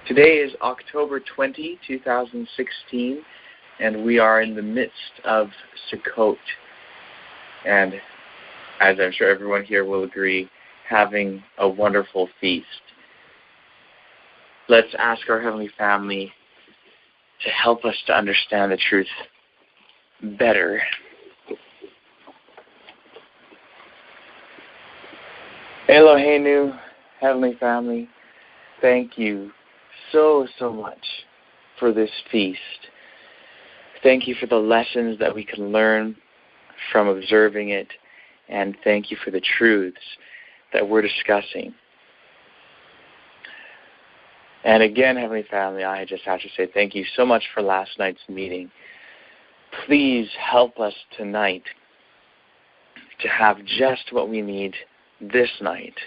Today is October 20, 2016, and we are in the midst of Sukkot. And as I'm sure everyone here will agree, having a wonderful feast. Let's ask our Heavenly Family to help us to understand the truth better. Eloheinu, Heavenly Family, thank you so much for this feast. Thank you for the lessons that we can learn from observing it, and thank you for the truths that we're discussing. And again, Heavenly Family, I just have to say thank you so much for last night's meeting. Please help us tonight to have just what we need this night.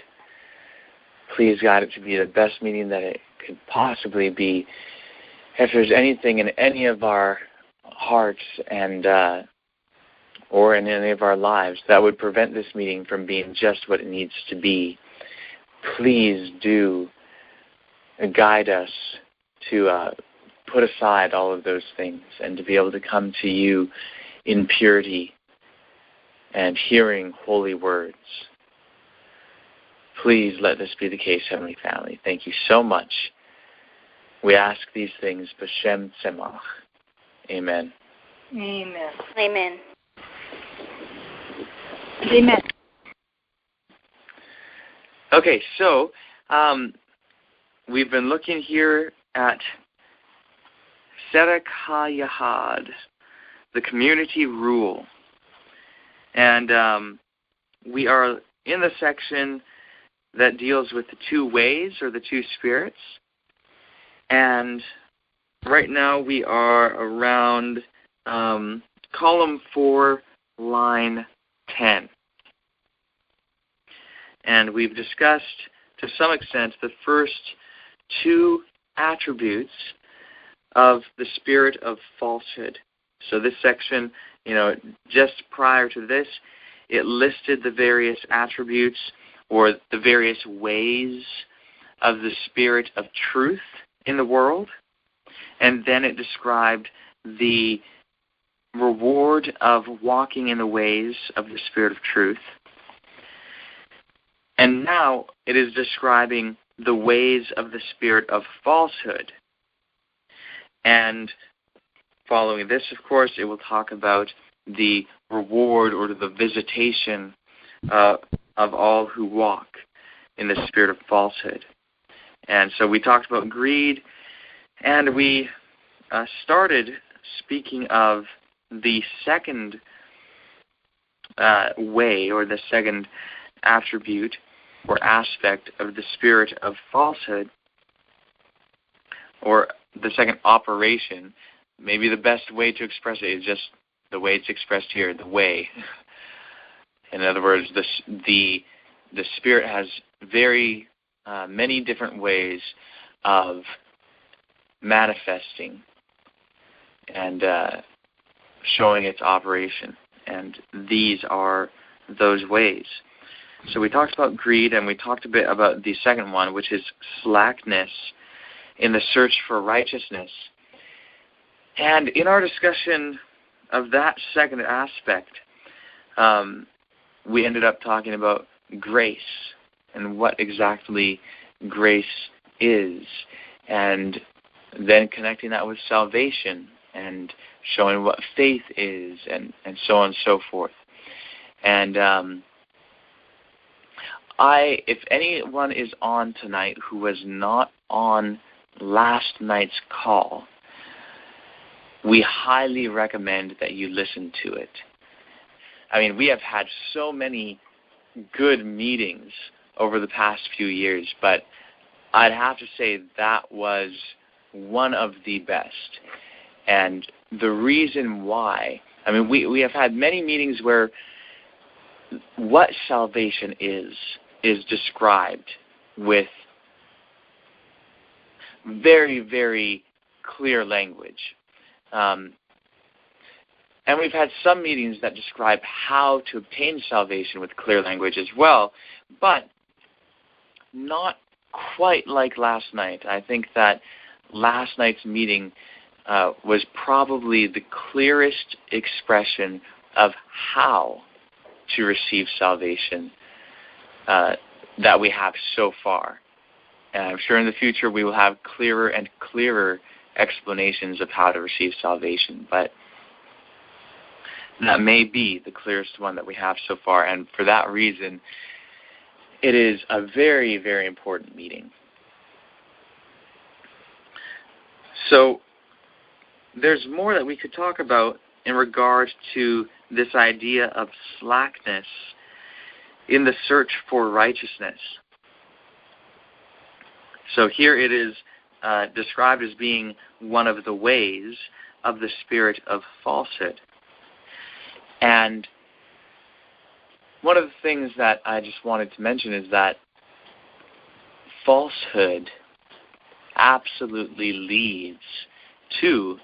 Please guide it to be the best meeting that it could possibly be. If there's anything in any of our hearts and or in any of our lives that would prevent this meeting from being just what it needs to be, please do guide us to put aside all of those things and to be able to come to you in purity and hearing holy words. Please let this be the case, Heavenly Family. Thank you so much. We ask these things, B'Shem Tzemach. Amen. Amen. Amen. Amen. Okay, so we've been looking here at Serek HaYahad, the community rule. And we are in the section that deals with the two ways or the two spirits. And right now we are around column 4, line 10. And we've discussed to some extent the first two attributes of the spirit of falsehood. So this section, just prior to this, it listed the various attributes or the various ways of the spirit of truth in the world. And then it described the reward of walking in the ways of the spirit of truth. And now it is describing the ways of the spirit of falsehood. And following this, of course, it will talk about the reward or the visitation of all who walk in the spirit of falsehood. And so we talked about greed, and we started speaking of the second way or the second attribute or aspect of the spirit of falsehood, or the second operation. Maybe the best way to express it is just the way it's expressed here, the way. In other words, the spirit has very many different ways of manifesting and showing its operation. And these are those ways. So we talked about greed, and we talked a bit about the second one, which is slackness in the search for righteousness. And in our discussion of that second aspect, we ended up talking about grace and what exactly grace is, and then connecting that with salvation and showing what faith is, and so on and so forth. And if anyone is on tonight who was not on last night's call, we highly recommend that you listen to it. I mean, we have had so many good meetings over the past few years, but I'd have to say that was one of the best. And the reason why, I mean, we have had many meetings where what salvation is described with very, very clear language. And we've had some meetings that describe how to obtain salvation with clear language as well, but not quite like last night. I think that last night's meeting was probably the clearest expression of how to receive salvation that we have so far. And I'm sure in the future we will have clearer and clearer explanations of how to receive salvation. But that may be the clearest one that we have so far. And for that reason, it is a very, very important meeting. So there's more that we could talk about in regard to this idea of slackness in the search for righteousness. So here it is described as being one of the ways of the spirit of falsehood. And one of the things that I just wanted to mention is that falsehood absolutely leads to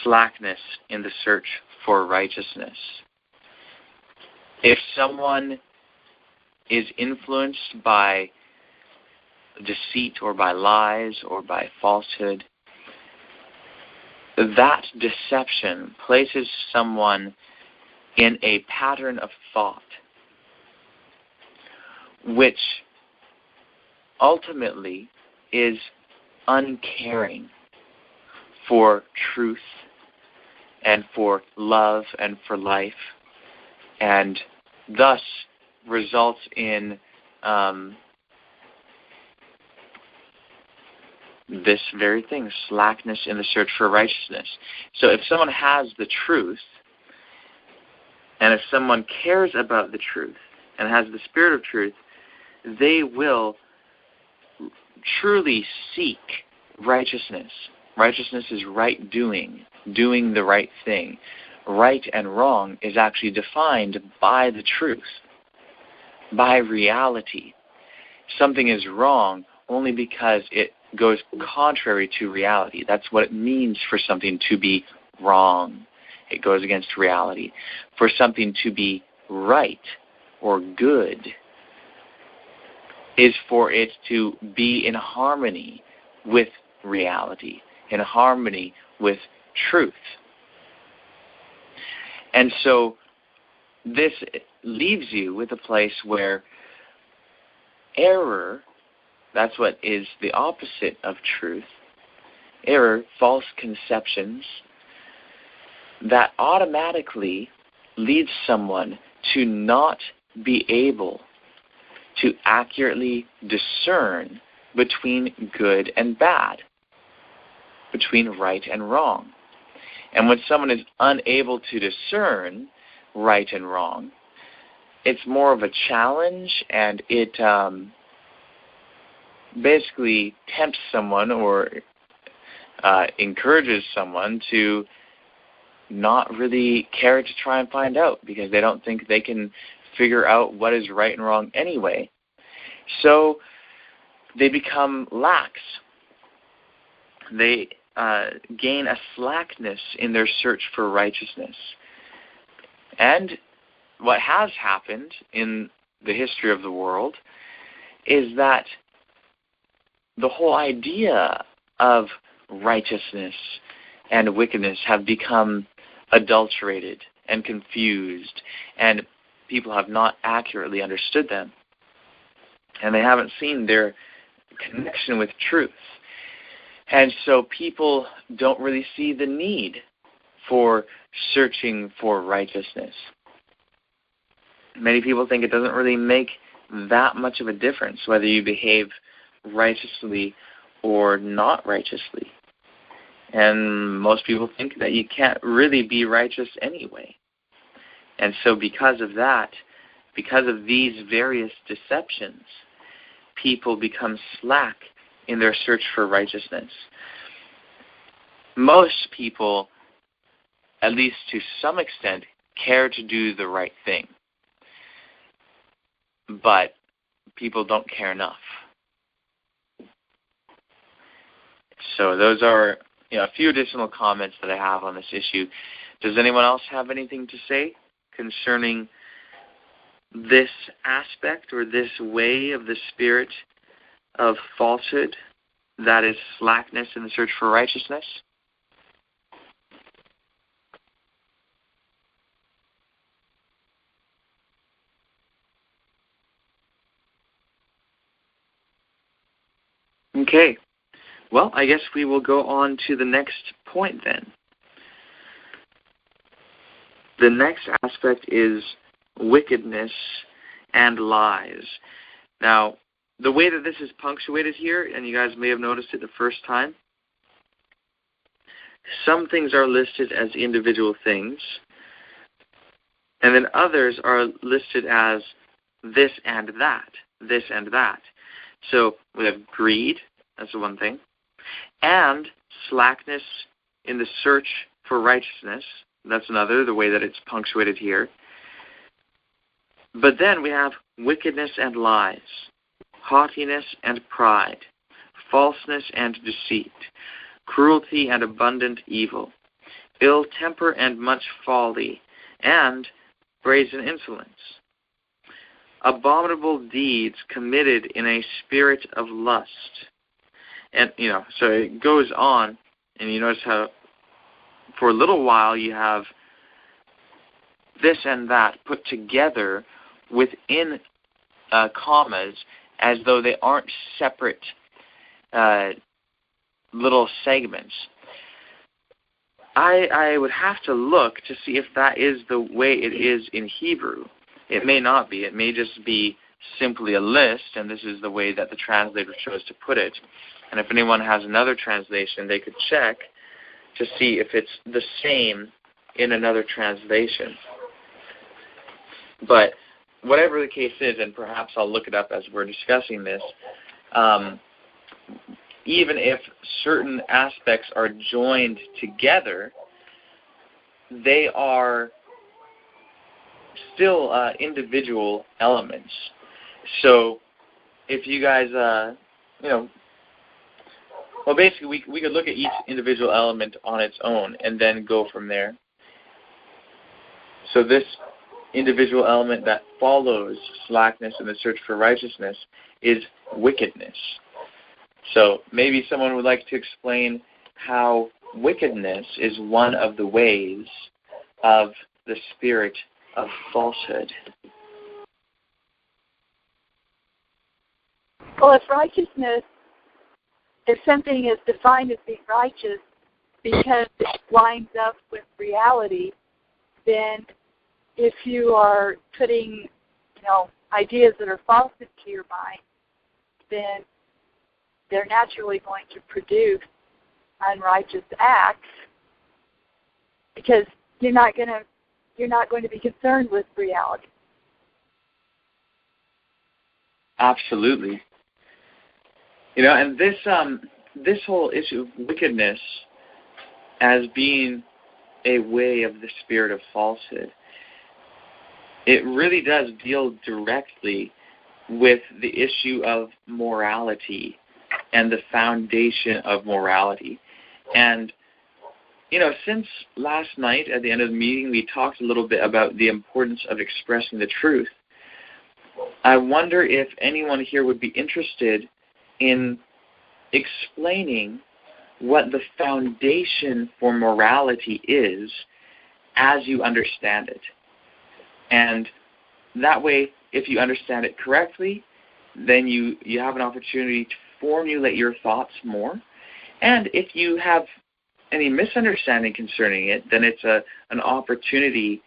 slackness in the search for righteousness. If someone is influenced by deceit or by lies or by falsehood, that deception places someone in a pattern of thought which ultimately is uncaring for truth and for love and for life, and thus results in this very thing, slackness in the search for righteousness. So if someone has the truth, and if someone cares about the truth and has the spirit of truth, they will truly seek righteousness. Righteousness is right doing the right thing. Right and wrong is actually defined by the truth, by reality. Something is wrong only because it goes contrary to reality. That's what it means for something to be wrong. It goes against reality. For something to be right or good is for it to be in harmony with reality, in harmony with truth. And so this leaves you with a place where error, that's what is the opposite of truth, error, false conceptions, that automatically leads someone to not be able to accurately discern between good and bad, between right and wrong. And when someone is unable to discern right and wrong, it's more of a challenge, and it basically tempts someone or encourages someone to not really care to try and find out, because they don't think they can figure out what is right and wrong anyway. So they become lax. They gain a slackness in their search for righteousness. And what has happened in the history of the world is that the whole idea of righteousness and wickedness have become adulterated and confused, and people have not accurately understood them, and they haven't seen their connection with truth. And so people don't really see the need for searching for righteousness. Many people think it doesn't really make that much of a difference whether you behave righteously or not righteously. And most people think that you can't really be righteous anyway. And so because of that, because of these various deceptions, people become slack in their search for righteousness. Most people, at least to some extent, care to do the right thing. But people don't care enough. So those are a few additional comments that I have on this issue. Does anyone else have anything to say concerning this aspect or this way of the Spirit of falsehood, that is slackness in the search for righteousness? Okay. Well, I guess we will go on to the next point then. The next aspect is wickedness and lies. Now, the way that this is punctuated here, and you guys may have noticed it the first time, some things are listed as individual things, and then others are listed as this and that, this and that. So we have greed, that's the one thing, and slackness in the search for righteousness, that's another, the way that it's punctuated here. But then we have wickedness and lies, haughtiness and pride, falseness and deceit, cruelty and abundant evil, ill temper and much folly, and brazen insolence. Abominable deeds committed in a spirit of lust. And, so it goes on, and you notice how for a little while you have this and that put together within commas as though they aren't separate little segments. I would have to look to see if that is the way it is in Hebrew. It may not be. It may just be simply a list, and this is the way that the translator chose to put it. And if anyone has another translation, they could check to see if it's the same in another translation. But whatever the case is, and perhaps I'll look it up as we're discussing this, even if certain aspects are joined together, they are still individual elements. So if you guys, well, basically we could look at each individual element on its own and then go from there. So this individual element that follows slackness in the search for righteousness is wickedness. So maybe someone would like to explain how wickedness is one of the ways of the spirit of falsehood. Well, if something is defined as being righteous because it lines up with reality, then if you are putting, ideas that are false into your mind, then they're naturally going to produce unrighteous acts because you're not going to be concerned with reality. Absolutely. And this whole issue of wickedness as being a way of the spirit of falsehood, it really does deal directly with the issue of morality and the foundation of morality. And, since last night at the end of the meeting we talked a little bit about the importance of expressing the truth, I wonder if anyone here would be interested in explaining what the foundation for morality is as you understand it. And that way, if you understand it correctly, then you have an opportunity to formulate your thoughts more. And if you have any misunderstanding concerning it, then it's an opportunity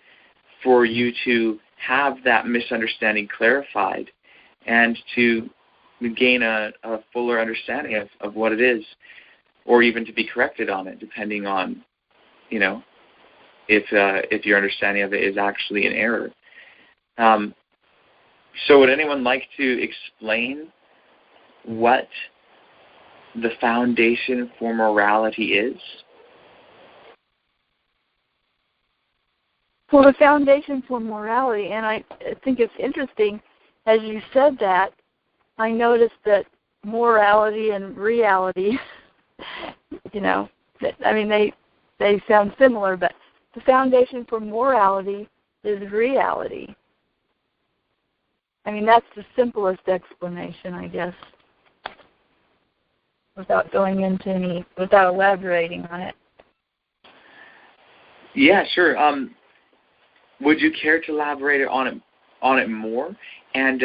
for you to have that misunderstanding clarified and to gain a fuller understanding of what it is, or even to be corrected on it, depending on, if your understanding of it is actually an error. So would anyone like to explain what the foundation for morality is? Well, the foundation for morality, and I think it's interesting, as you said that, I noticed that morality and reality, they sound similar, but the foundation for morality is reality. That's the simplest explanation, I guess. without going into without elaborating on it. Yeah, sure. Would you care to elaborate on it more? And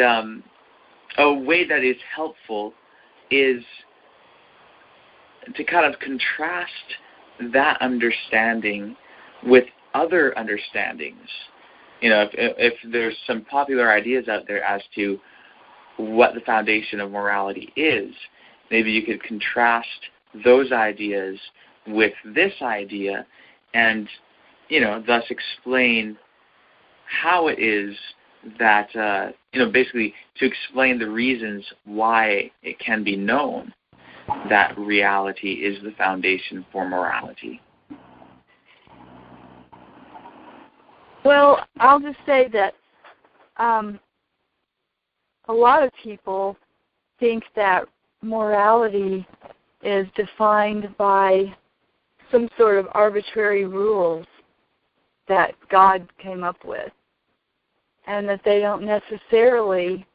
a way that is helpful is to kind of contrast that understanding with other understandings. You know, if there's some popular ideas out there as to what the foundation of morality is, maybe you could contrast those ideas with this idea and, you know, thus explain how it is that, basically to explain the reasons why it can be known that reality is the foundation for morality. Well, I'll just say that a lot of people think that morality is defined by some sort of arbitrary rules that God came up with, and that they don't necessarily,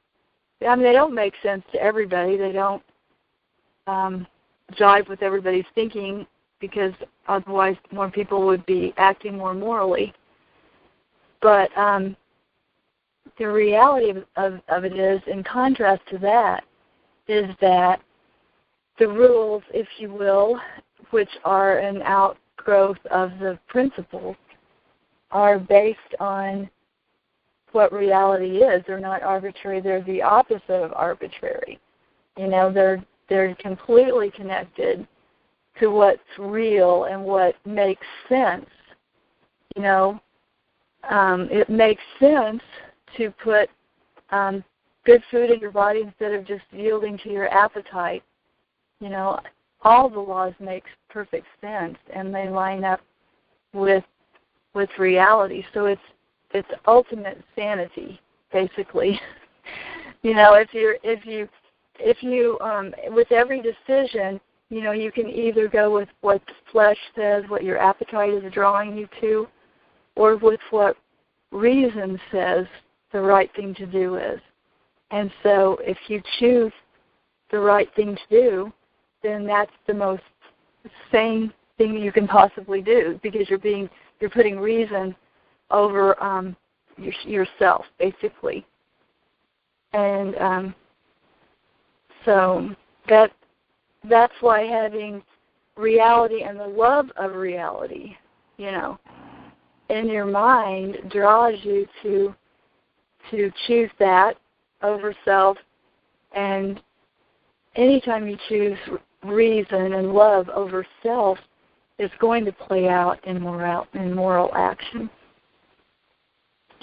they don't make sense to everybody. They don't jive with everybody's thinking, because otherwise more people would be acting more morally. But the reality of it is, in contrast to that, is that the rules, if you will, which are an outgrowth of the principles, are based on what reality is. They're not arbitrary. They're the opposite of arbitrary. You know, they're completely connected to what's real and what makes sense. You know, it makes sense to put good food in your body instead of just yielding to your appetite. You know, all the laws make perfect sense, and they line up with reality. So it's ultimate sanity, basically. You know, if you with every decision, you know, you can either go with what the flesh says, what your appetite is drawing you to, or with what reason says the right thing to do is. And so if you choose the right thing to do, then that's the most sane thing you can possibly do, because you're putting reason over yourself, basically. And so that's why having reality and the love of reality, you know, in your mind draws you to choose that over self. And anytime you choose reason and love over self, it's going to play out in moral action.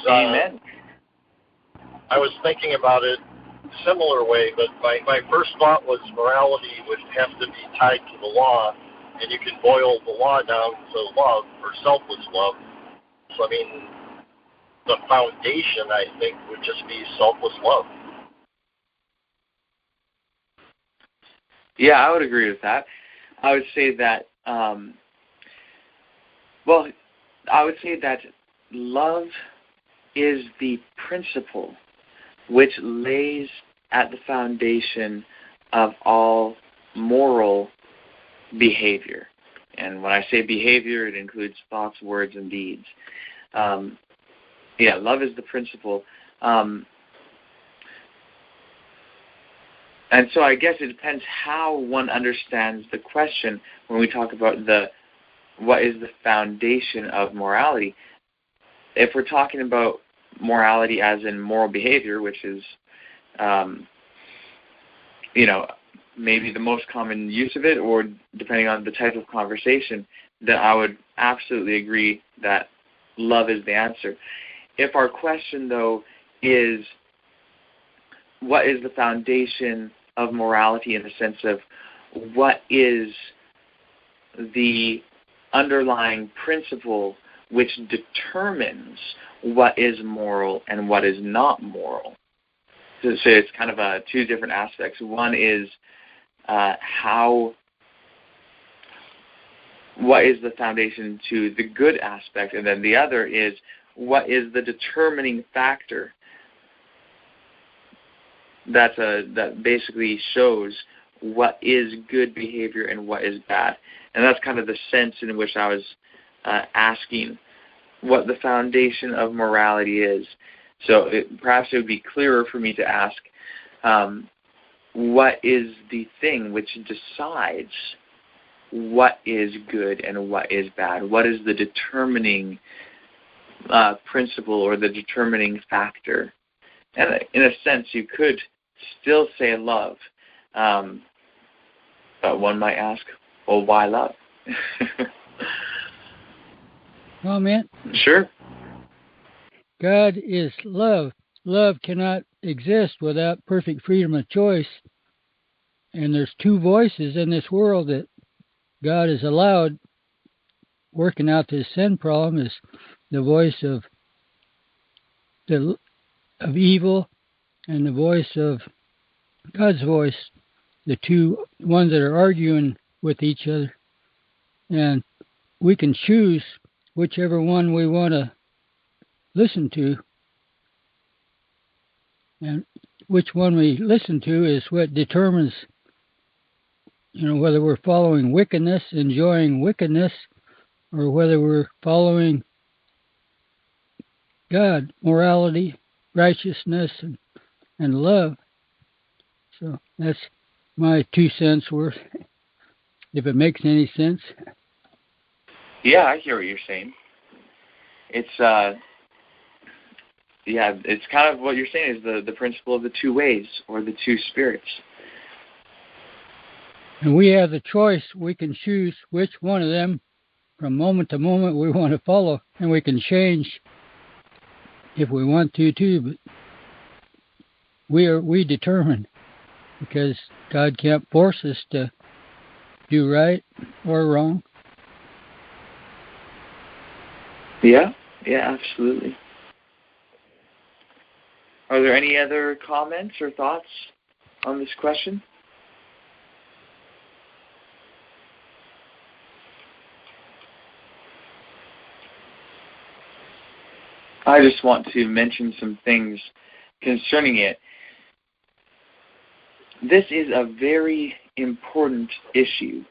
Amen. I was thinking about it a similar way, but my first thought was morality would have to be tied to the law, and you can boil the law down to love, or selfless love. So, I mean, the foundation, I think, would just be selfless love. Yeah, I would agree with that. I would say that, love is the principle which lays at the foundation of all moral behavior. And when I say behavior, it includes thoughts, words, and deeds. Love is the principle. And so I guess it depends how one understands the question when we talk about what is the foundation of morality. If we're talking about morality as in moral behavior, which is, maybe the most common use of it, or depending on the type of conversation, then I would absolutely agree that love is the answer. If our question, though, is what is the foundation of morality in the sense of what is the underlying principle which determines what is moral and what is not moral. So it's kind of two different aspects. One is what is the foundation to the good aspect, and then the other is what is the determining factor that basically shows what is good behavior and what is bad. And that's kind of the sense in which I was asking what the foundation of morality is. So perhaps it would be clearer for me to ask, what is the thing which decides what is good and what is bad? What is the determining principle or the determining factor? And in a sense, you could still say love, but one might ask, well, why love? Comment? Sure. God is love. Love cannot exist without perfect freedom of choice. And there's two voices in this world that God has allowed working out this sin problem, is the voice of evil and the voice of God's voice, the two ones that are arguing with each other. And we can choose whichever one we want to listen to. And which one we listen to is what determines, whether we're following wickedness, enjoying wickedness, or whether we're following God, morality, righteousness, and love. So that's my 2 cents worth, if it makes any sense. Yeah, I hear what you're saying. It's it's kind of what you're saying is the principle of the two ways or the two spirits. And we have the choice. We can choose which one of them from moment to moment we want to follow, and we can change if we want to too. But we determine, because God can't force us to do right or wrong. Yeah, absolutely. Are there any other comments or thoughts on this question? I just want to mention some things concerning it. This is a very important issue.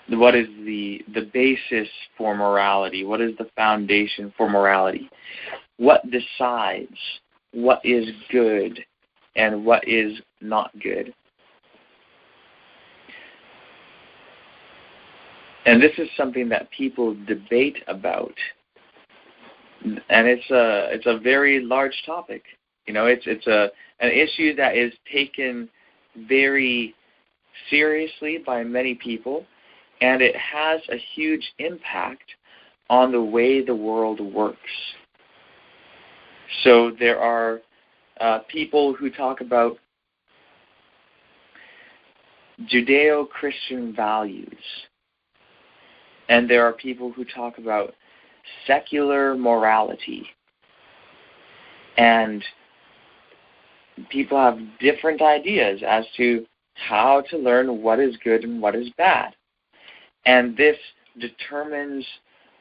What is the basis for morality? What is the foundation for morality? What decides what is good and what is not good? And this is something that people debate about. And it's a very large topic. It's an issue that is taken very seriously by many people, and it has a huge impact on the way the world works. So there are people who talk about Judeo-Christian values, and there are people who talk about secular morality. And people have different ideas as to how to learn what is good and what is bad. And this determines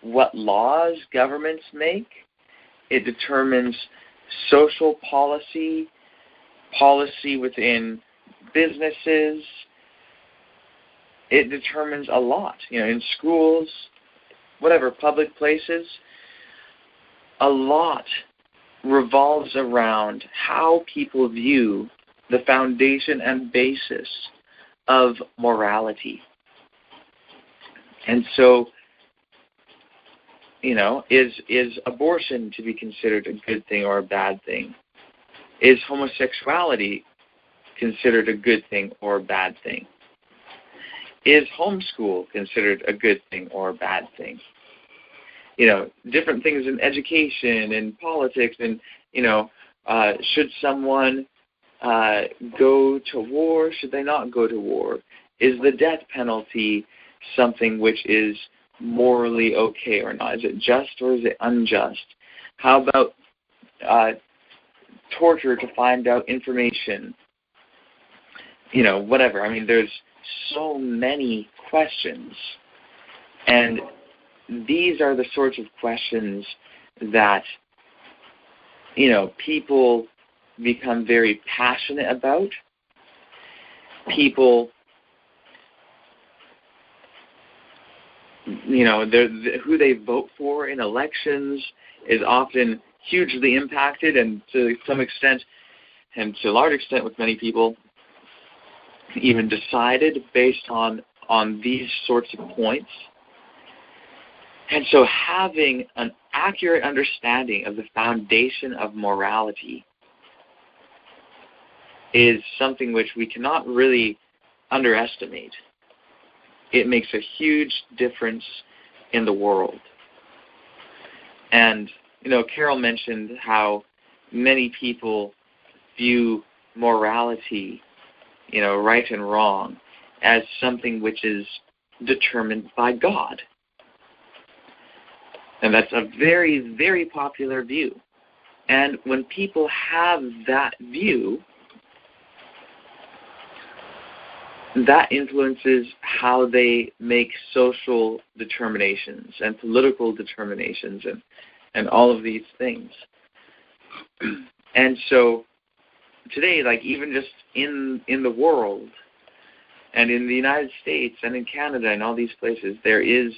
what laws governments make. It determines social policy within businesses. It determines a lot, in schools, whatever, public places. A lot revolves around how people view the foundation and basis of morality. And so, is abortion to be considered a good thing or a bad thing? Is homosexuality considered a good thing or a bad thing? Is homeschool considered a good thing or a bad thing? Different things in education and politics, and, should someone go to war? Should they not go to war? Is the death penalty something which is morally okay or not? Is it just or is it unjust? How about torture to find out information? Whatever. I mean, there's so many questions. And these are the sorts of questions that, people become very passionate about. people, who they vote for in elections is often hugely impacted, and to some extent, and to a large extent with many people, even decided based on these sorts of points. And so having an accurate understanding of the foundation of morality is something which we cannot really underestimate. It makes a huge difference in the world. And, Carol mentioned how many people view morality, right and wrong, as something which is determined by God. And that's a very, very popular view. And when people have that view, that influences how they make social determinations and political determinations and all of these things. And so today, even just in the world and in the United States and in Canada and all these places, there is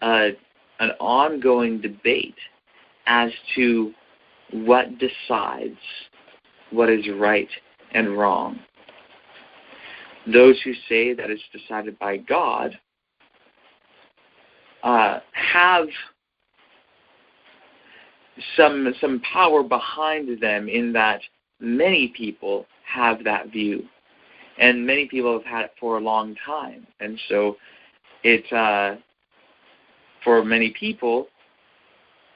an ongoing debate as to what decides what is right and wrong. Those who say that it's decided by God have some power behind them, in that many people have that view, and many people have had it for a long time. And so for many people,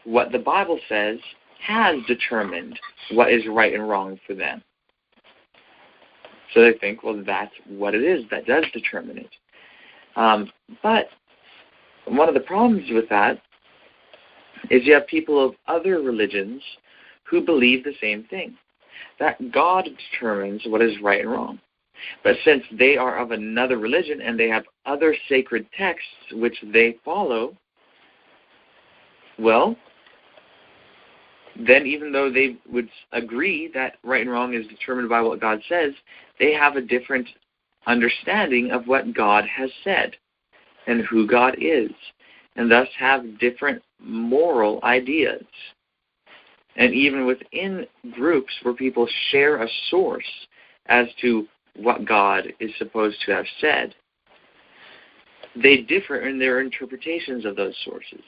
what the Bible says has determined what is right and wrong for them. So they think, well, that's what it is. That does determine it. But one of the problems with that is you have people of other religions who believe the same thing, that God determines what is right and wrong. But since they are of another religion and they have other sacred texts which they follow, well, then even though they would agree that right and wrong is determined by what God says, they have a different understanding of what God has said and who God is, and thus have different moral ideas. And even within groups where people share a source as to what God is supposed to have said, they differ in their interpretations of those sources.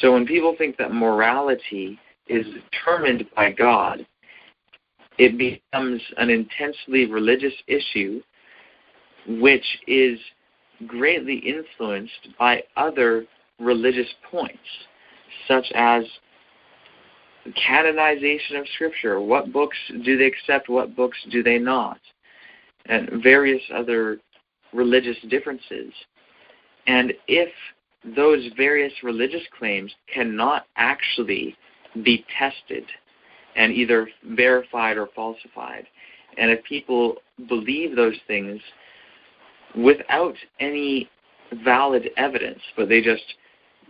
So when people think that morality is determined by God, it becomes an intensely religious issue which is greatly influenced by other religious points, such as canonization of Scripture. What books do they accept? What books do they not? And various other religious differences. And if those various religious claims cannot actually be tested and either verified or falsified, and if people believe those things without any valid evidence, but they just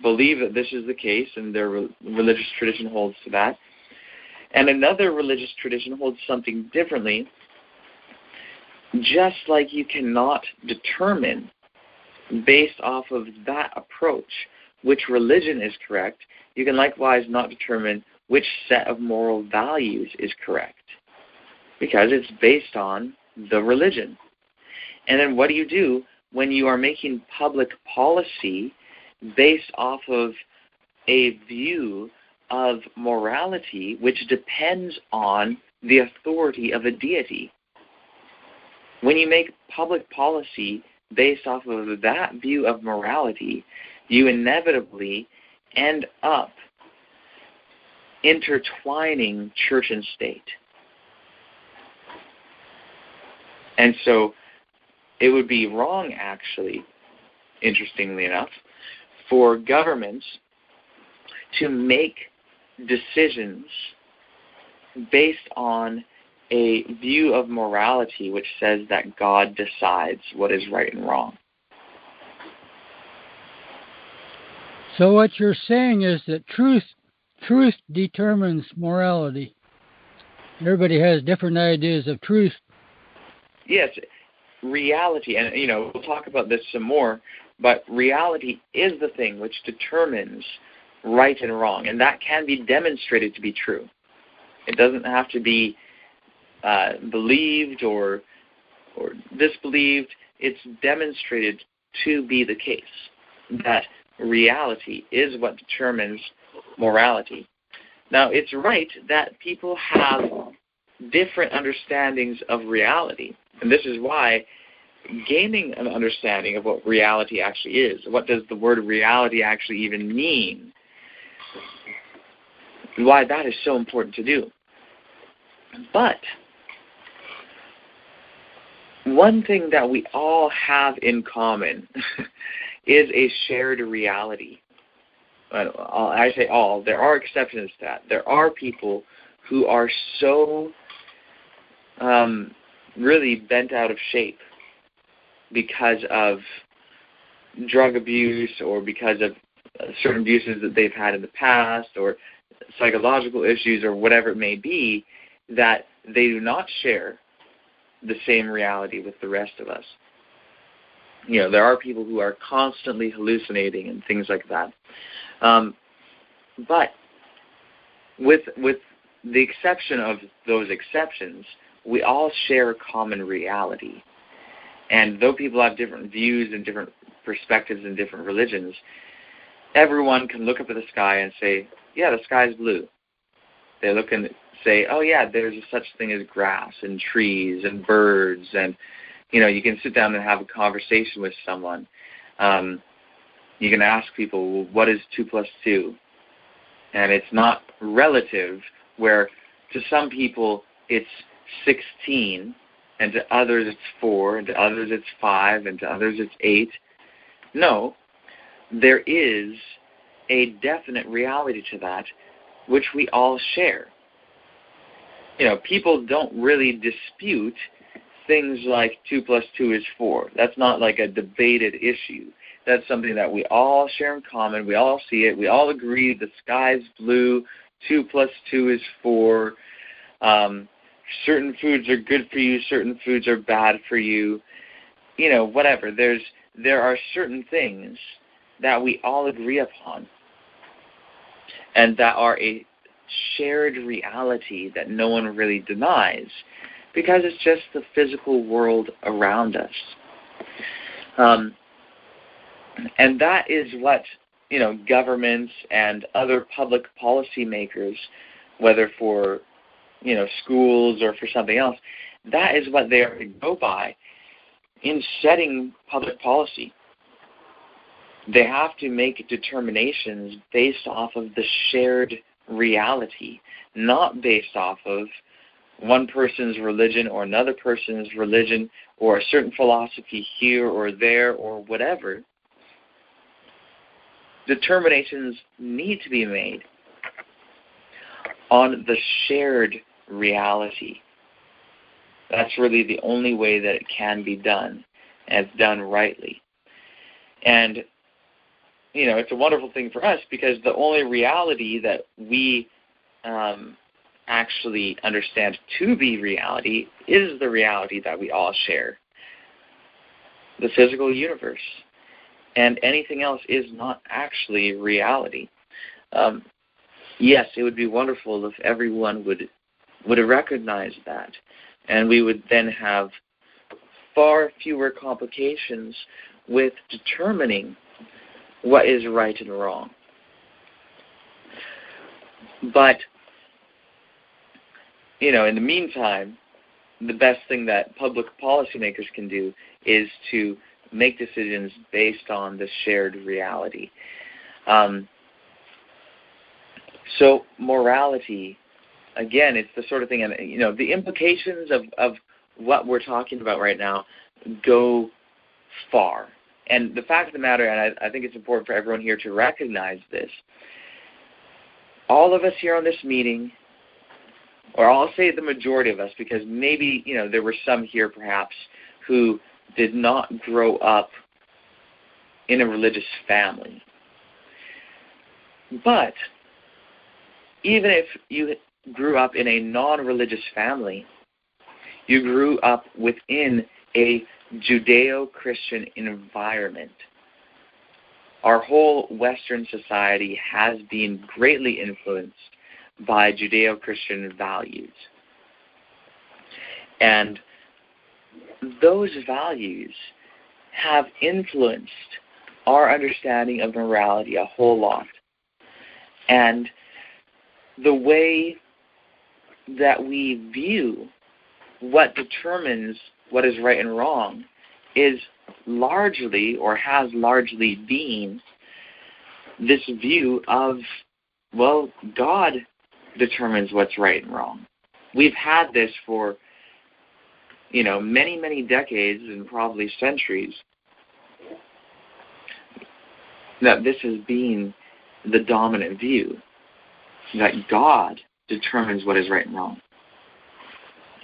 believe that this is the case and their religious tradition holds to that, and another religious tradition holds something differently, just like you cannot determine based off of that approach which religion is correct, you can likewise not determine which set of moral values is correct, because it's based on the religion. And then what do you do when you are making public policy based off of a view of morality which depends on the authority of a deity? When you make public policy based off of that view of morality, you inevitably end up intertwining church and state. And so it would be wrong, actually, interestingly enough, for governments to make decisions based on a view of morality which says that God decides what is right and wrong. So what you're saying is that truth determines morality. Everybody has different ideas of truth, yes, reality, and we'll talk about this some more, but reality is the thing which determines right and wrong, and that can be demonstrated to be true. It doesn't have to be believed or disbelieved. It's demonstrated to be the case that reality is what determines morality. Now, it's right that people have different understandings of reality, and this is why gaining an understanding of what reality actually is, what does the word reality actually even mean, why that is so important to do. But one thing that we all have in common is a shared reality. I say all. There are exceptions to that. There are people who are so really bent out of shape because of drug abuse or because of certain abuses that they've had in the past or psychological issues or whatever it may be, that they do not share the same reality with the rest of us. There are people who are constantly hallucinating and things like that. But with the exception of those exceptions, we all share a common reality. And though people have different views and different perspectives and different religions, everyone can look up at the sky and say, yeah, the sky is blue. They look and say, oh, yeah, there's such thing as grass and trees and birds. And, you can sit down and have a conversation with someone. You can ask people, well, what is 2 plus 2? And it's not relative, where to some people it's 16, and to others it's 4, and to others it's 5, and to others it's 8. No, there is a definite reality to that, which we all share. People don't really dispute things like 2 plus 2 is 4. That's not like a debated issue. That's something that we all share in common. We all see it. We all agree the sky's blue. 2 plus 2 is 4. Certain foods are good for you. Certain foods are bad for you. Whatever. There are certain things that we all agree upon and that are a shared reality that no one really denies because it's just the physical world around us. And that is what, governments and other public policy makers, whether for, schools or for something else, that is what they are to go by in setting public policy. They have to make determinations based off of the shared reality, not based off of one person's religion or another person's religion or a certain philosophy here or there or whatever. Determinations need to be made on the shared reality. That's really the only way that it can be done, and it's done rightly. And, it's a wonderful thing for us because the only reality that we actually understand to be reality is the reality that we all share, the physical universe. And anything else is not actually reality. Yes, it would be wonderful if everyone would recognize that, and we would then have far fewer complications with determining what is right and wrong. But, in the meantime, the best thing that public policymakers can do is to make decisions based on the shared reality. So morality, again, it's the sort of thing, and the implications of what we're talking about right now go far. And the fact of the matter, and I think it's important for everyone here to recognize this, all of us here on this meeting, or I'll say the majority of us, because maybe, there were some here perhaps who did not grow up in a religious family. But even if you grew up in a non-religious family, You grew up within a Judeo-Christian environment. Our whole Western society has been greatly influenced by Judeo-Christian values. And those values have influenced our understanding of morality a whole lot. And the way that we view what determines what is right and wrong is largely, or has largely been, this view of, well, God determines what's right and wrong. We've had this for, many, many decades and probably centuries, that this has been the dominant view, that God determines what is right and wrong.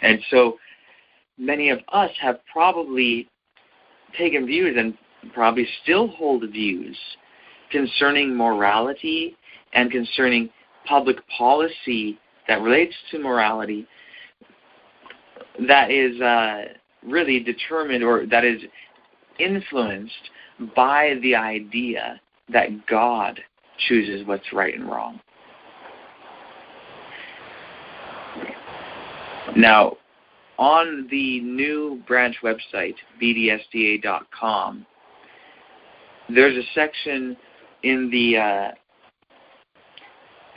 And so many of us have probably taken views and probably still hold views concerning morality and concerning public policy that relates to morality that is really determined, or that is influenced by the idea that God chooses what's right and wrong. Now, on the new branch website, bdsda.com, there's a section in the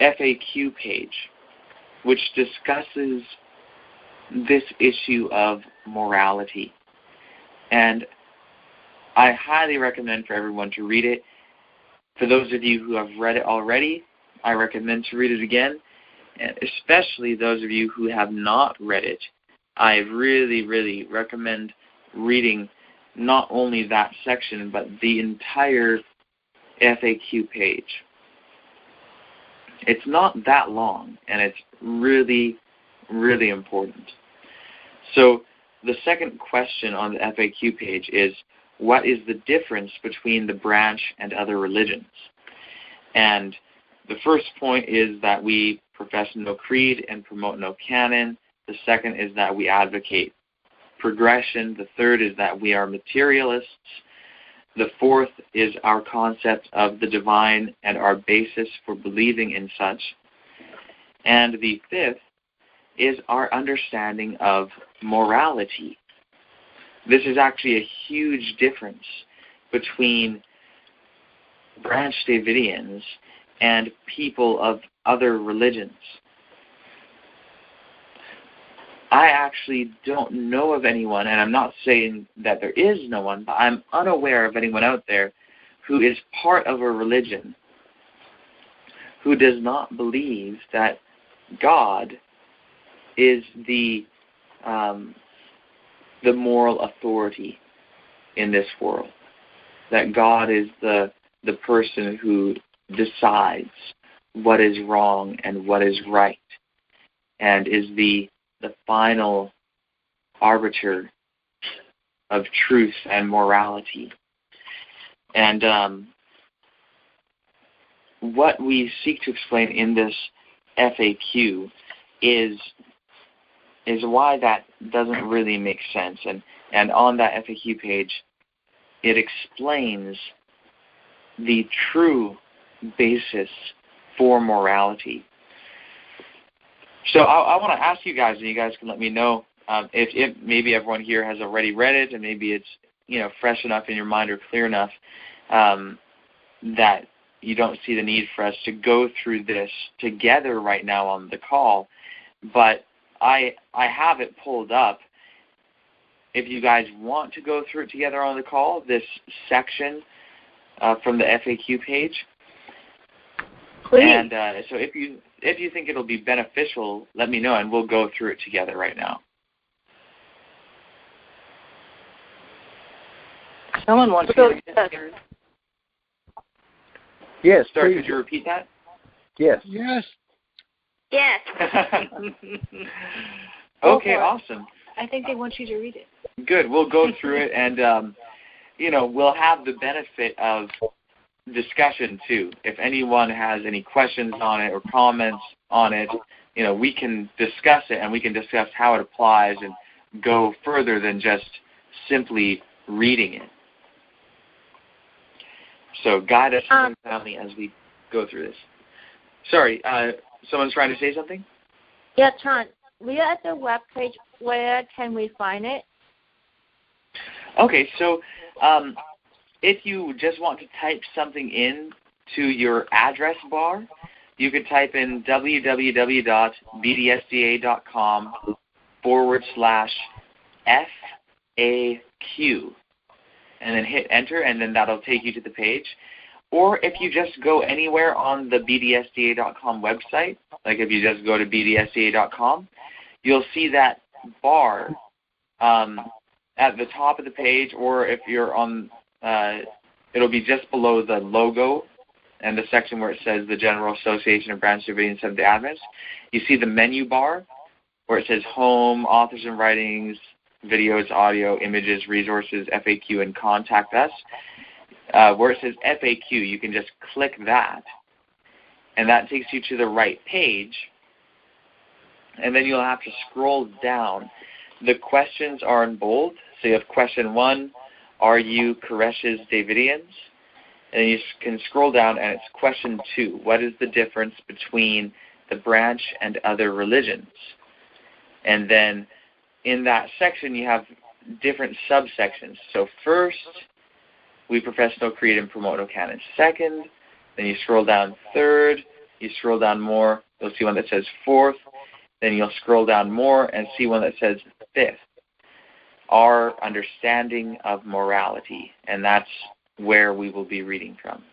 FAQ page which discusses this issue of morality. And I highly recommend for everyone to read it. For those of you who have read it already, I recommend to read it again. And especially those of you who have not read it, I really, really recommend reading not only that section, but the entire FAQ page. It's not that long, and it's really, really important. So the second question on the FAQ page is, what is the difference between the branch and other religions? And the first point is that we profess no creed and promote no canon. The second is that we advocate progression. The third is that we are materialists. The fourth is our concept of the divine and our basis for believing in such. And the fifth is our understanding of morality. This is actually a huge difference between Branch Davidians and people of other religions. I actually don't know of anyone, and I'm not saying that there is no one, but I'm unaware of anyone out there who is part of a religion who does not believe that God is the moral authority in this world, that God is the person who decides what is wrong and what is right, and is the final arbiter of truth and morality. And what we seek to explain in this FAQ is why that doesn't really make sense. And on that FAQ page, it explains the true basis for morality. So I want to ask you guys, and you guys can let me know if maybe everyone here has already read it, and maybe it's fresh enough in your mind or clear enough that you don't see the need for us to go through this together right now on the call. But I have it pulled up. If you guys want to go through it together on the call, this section from the FAQ page. Please. And so if you think it'll be beneficial, let me know, and we'll go through it together right now. Someone wants to go together. Yes, Sorry, could you repeat that? Yes. Yes. Yes. Okay, awesome. I think they want you to read it. Good. We'll go through it, and we'll have the benefit of discussion too. If anyone has any questions on it or comments on it, we can discuss it, and we can discuss how it applies and go further than just simply reading it. So guide us, family, as we go through this. Sorry, someone's trying to say something? Yeah, Trent, we are at the webpage. Where can we find it? Okay, so if you just want to type something in to your address bar, you could type in www.bdsda.com/FAQ and then hit enter, and then that'll take you to the page. Or if you just go anywhere on the bdsda.com website, like if you just go to bdsda.com, you'll see that bar at the top of the page, or if you're on, it'll be just below the logo and the section where it says the General Association of Branch Davidian Seventh-day Adventists. You see the menu bar where it says Home, Authors and Writings, Videos, Audio, Images, Resources, FAQ, and Contact Us. Where it says FAQ, you can just click that, and that takes you to the right page, and then you'll have to scroll down. The questions are in bold, so you have question 1, are you Koresh's Davidians? And you can scroll down, and it's question 2, what is the difference between the branch and other religions? And then in that section, you have different subsections. So first, we profess no creed and promote no canon. Second, then you scroll down. Third, you scroll down more, you'll see one that says fourth. Then you'll scroll down more and see one that says fifth. Our understanding of morality. And that's where we will be reading from.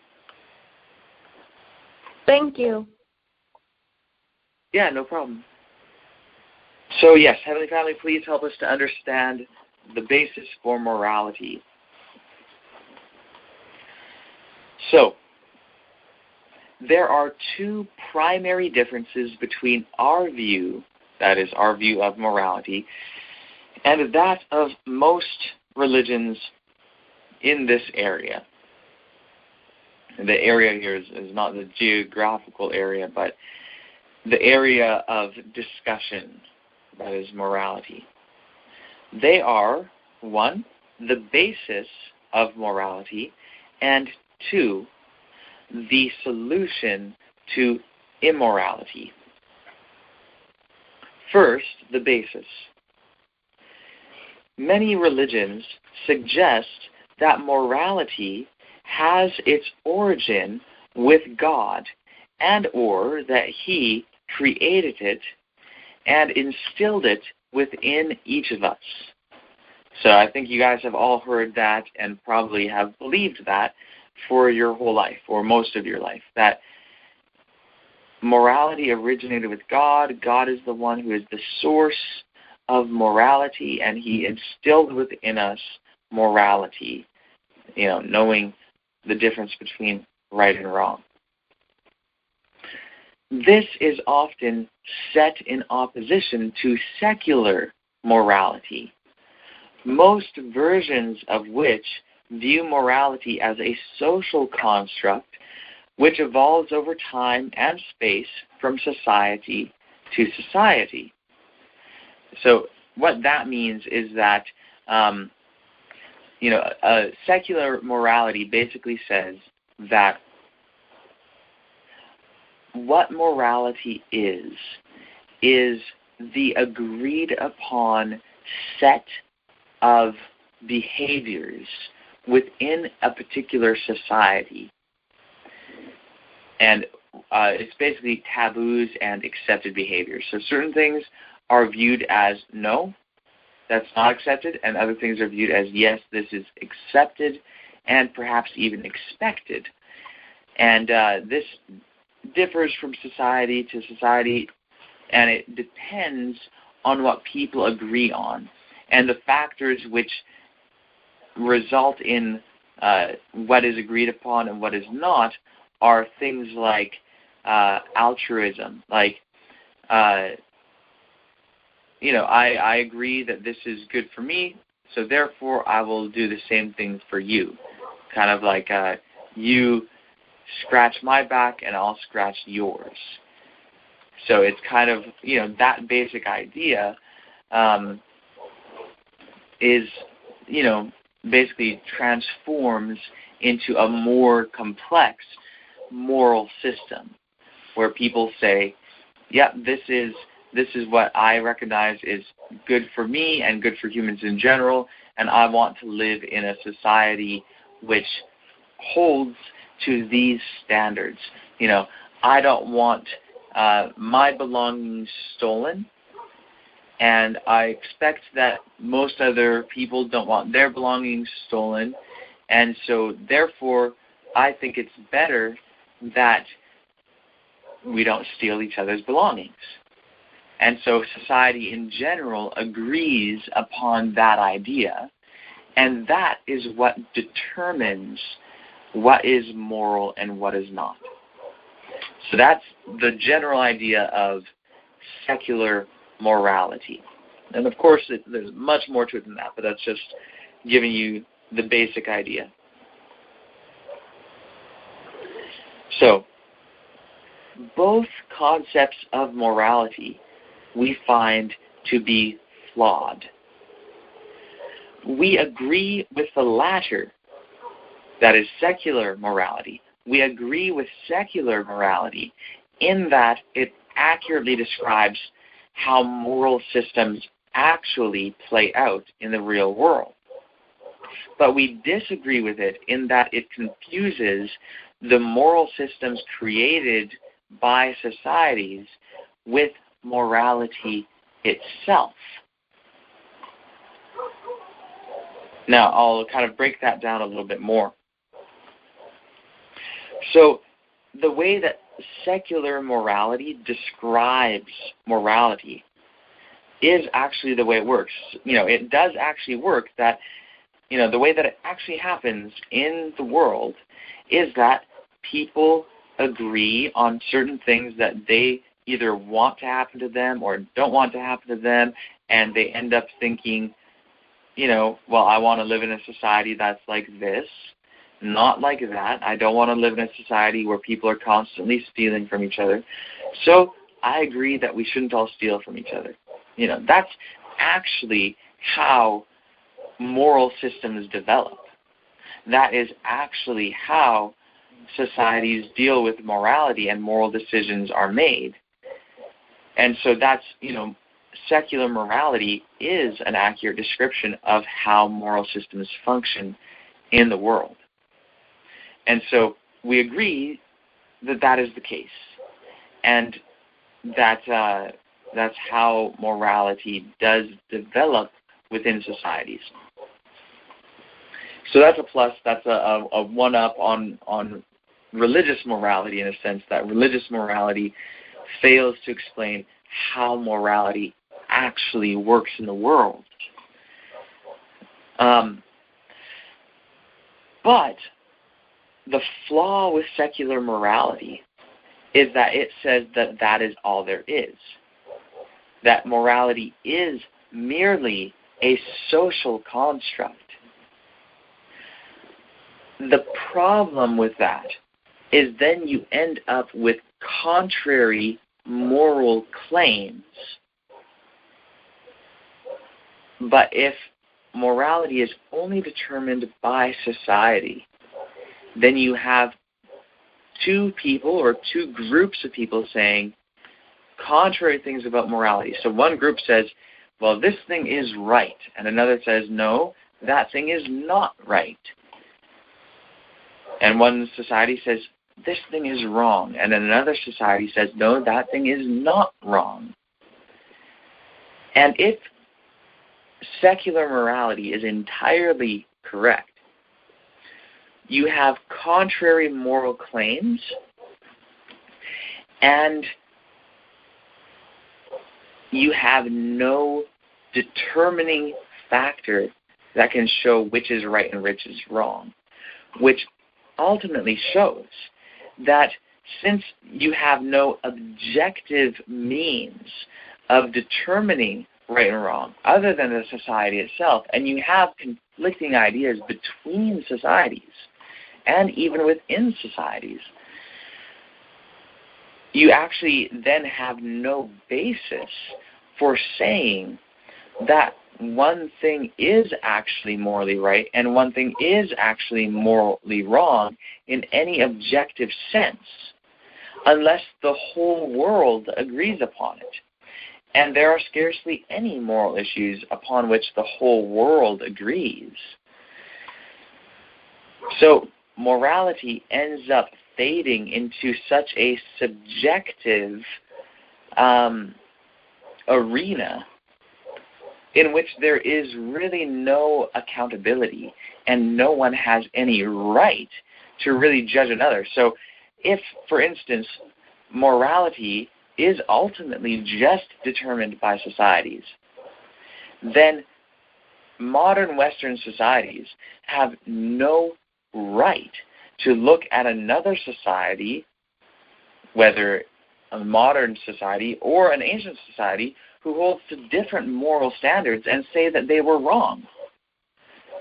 Thank you. Yeah, no problem. So yes, Heavenly Family, please help us to understand the basis for morality. So, there are two primary differences between our view, that is, our view of morality, and that of most religions in this area. The area here is not the geographical area, but the area of discussion, that is morality. They are, 1, the basis of morality, and 2, the solution to immorality. First, the basis. Many religions suggest that morality has its origin with God, and or that He created it and instilled it within each of us. So I think you guys have all heard that and probably have believed that for your whole life, or most of your life, that morality originated with God. God is the one who is the source of morality, and He instilled within us morality, knowing the difference between right and wrong. This is often set in opposition to secular morality, most versions of which view morality as a social construct which evolves over time and space from society to society. So what that means is that, secular morality basically says that what morality is the agreed upon set of behaviors within a particular society. And it's basically taboos and accepted behaviors. So certain things are viewed as no, that's not accepted, and other things are viewed as yes, this is accepted and perhaps even expected. And this differs from society to society, and it depends on what people agree on. And the factors which result in what is agreed upon and what is not are things like altruism. Like, I agree that this is good for me, so therefore I will do the same thing for you. Kind of like you scratch my back and I'll scratch yours. So it's kind of, that basic idea. is, basically transforms into a more complex moral system where people say, yeah, this is what I recognize is good for me and good for humans in general, and I want to live in a society which holds to these standards. I don't want my belongings stolen, and I expect that most other people don't want their belongings stolen, and so therefore I think it's better that we don't steal each other's belongings. And so society in general agrees upon that idea, and that is what determines what is moral and what is not. So that's the general idea of secular morality. And of course, there's much more to it than that, but that's just giving you the basic idea. So, both concepts of morality we find to be flawed. We agree with the latter, that is secular morality. We agree with secular morality in that it accurately describes how moral systems actually play out in the real world. But we disagree with it in that it confuses the moral systems created by societies with morality itself. Now, I'll kind of break that down a little bit more. So, the way that secular morality describes morality is actually the way it works. It does actually work that, the way that it actually happens in the world is that people agree on certain things that they either want to happen to them or don't want to happen to them, and they end up thinking, well, I want to live in a society that's like this, not like that. I don't want to live in a society where people are constantly stealing from each other. So I agree that we shouldn't all steal from each other. That's actually how moral systems develop. That is actually how societies deal with morality and moral decisions are made. And so that's, secular morality is an accurate description of how moral systems function in the world. And so we agree that that is the case, and that that's how morality does develop within societies. So that's a plus. That's a one-up on religious morality, in a sense that religious morality fails to explain how morality actually works in the world. But the flaw with secular morality is that it says that that is all there is. That morality is merely a social construct. The problem with that is then you end up with contrary moral claims. But if morality is only determined by society, then you have two people or two groups of people saying contrary things about morality. So one group says, well, this thing is right, and another says, no, that thing is not right. And one society says, this thing is wrong, and then another society says, no, that thing is not wrong. And if secular morality is entirely correct, you have contrary moral claims, and you have no determining factor that can show which is right and which is wrong, which ultimately shows that since you have no objective means of determining right and wrong other than the society itself, and you have conflicting ideas between societies and even within societies, you actually then have no basis for saying that one thing is actually morally right and one thing is actually morally wrong in any objective sense, unless the whole world agrees upon it. And there are scarcely any moral issues upon which the whole world agrees. So morality ends up fading into such a subjective arena in which there is really no accountability and no one has any right to really judge another. So if, for instance, morality is ultimately just determined by societies, then modern Western societies have no right to look at another society, whether a modern society or an ancient society, who holds to different moral standards and say that they were wrong.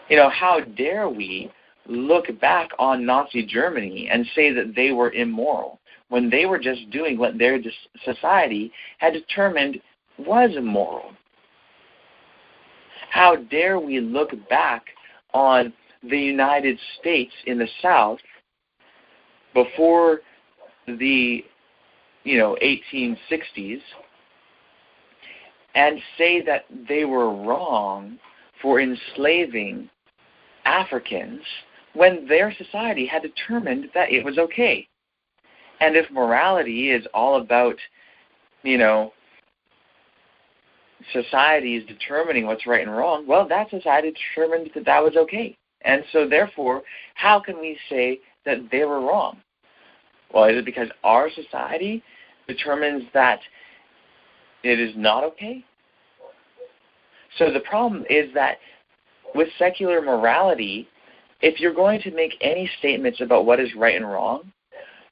How dare we look back on Nazi Germany and say that they were immoral when they were just doing what their society had determined was immoral? How dare we look back on the United States in the South before the 1860s and say that they were wrong for enslaving Africans when their society had determined that it was okay? And if morality is all about, societies determining what's right and wrong, well, that society determined that that was okay. And so therefore, how can we say that they were wrong? Well, is it because our society determines that it is not okay? So the problem is that with secular morality, if you're going to make any statements about what is right and wrong,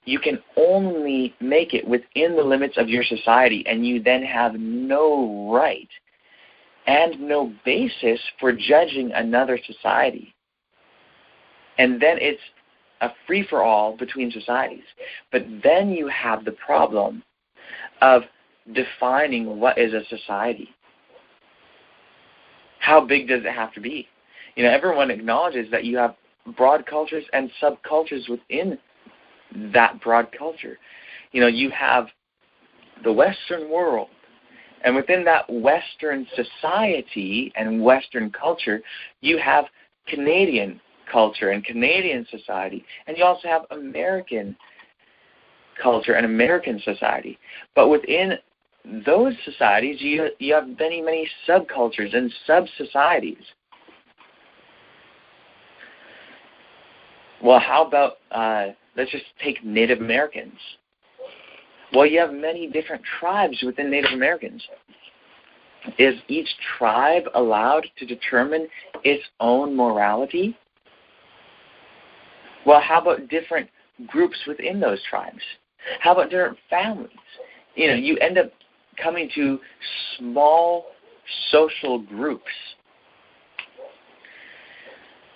you can only make it within the limits of your society, and you then have no right and no basis for judging another society. And then it's a free-for-all between societies. But then you have the problem of defining what is a society. How big does it have to be? Everyone acknowledges that you have broad cultures and subcultures within that broad culture. You have the Western world, and within that Western society and Western culture, you have Canadian culture and Canadian society, and you also have American culture and American society. But within those societies, you have many, many subcultures and sub-societies. Well, how about, let's just take Native Americans. Well, you have many different tribes within Native Americans. Is each tribe allowed to determine its own morality? Well, how about different groups within those tribes? How about different families? You end up coming to small social groups.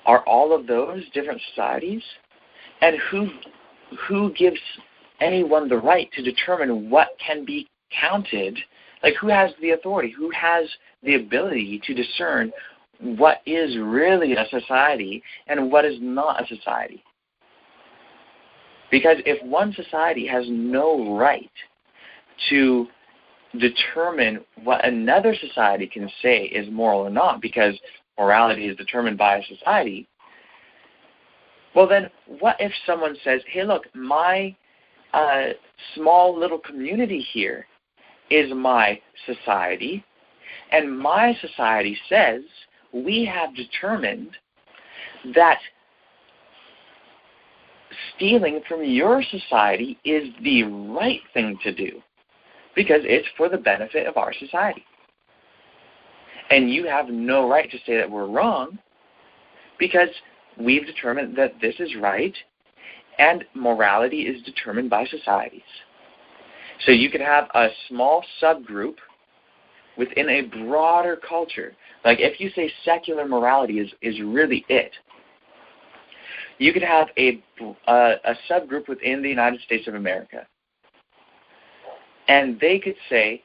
Are all of those different societies? And who gives anyone the right to determine what can be counted? Like, who has the authority? Who has the ability to discern what is really a society and what is not a society? Because if one society has no right to determine what another society can say is moral or not, because morality is determined by a society, well then, what if someone says, hey look, my small little community here is my society, and my society says we have determined that stealing from your society is the right thing to do because it's for the benefit of our society. And you have no right to say that we're wrong because we've determined that this is right, and morality is determined by societies. So you could have a small subgroup within a broader culture. Like if you say secular morality is really it, you could have a subgroup within the United States of America. And they could say,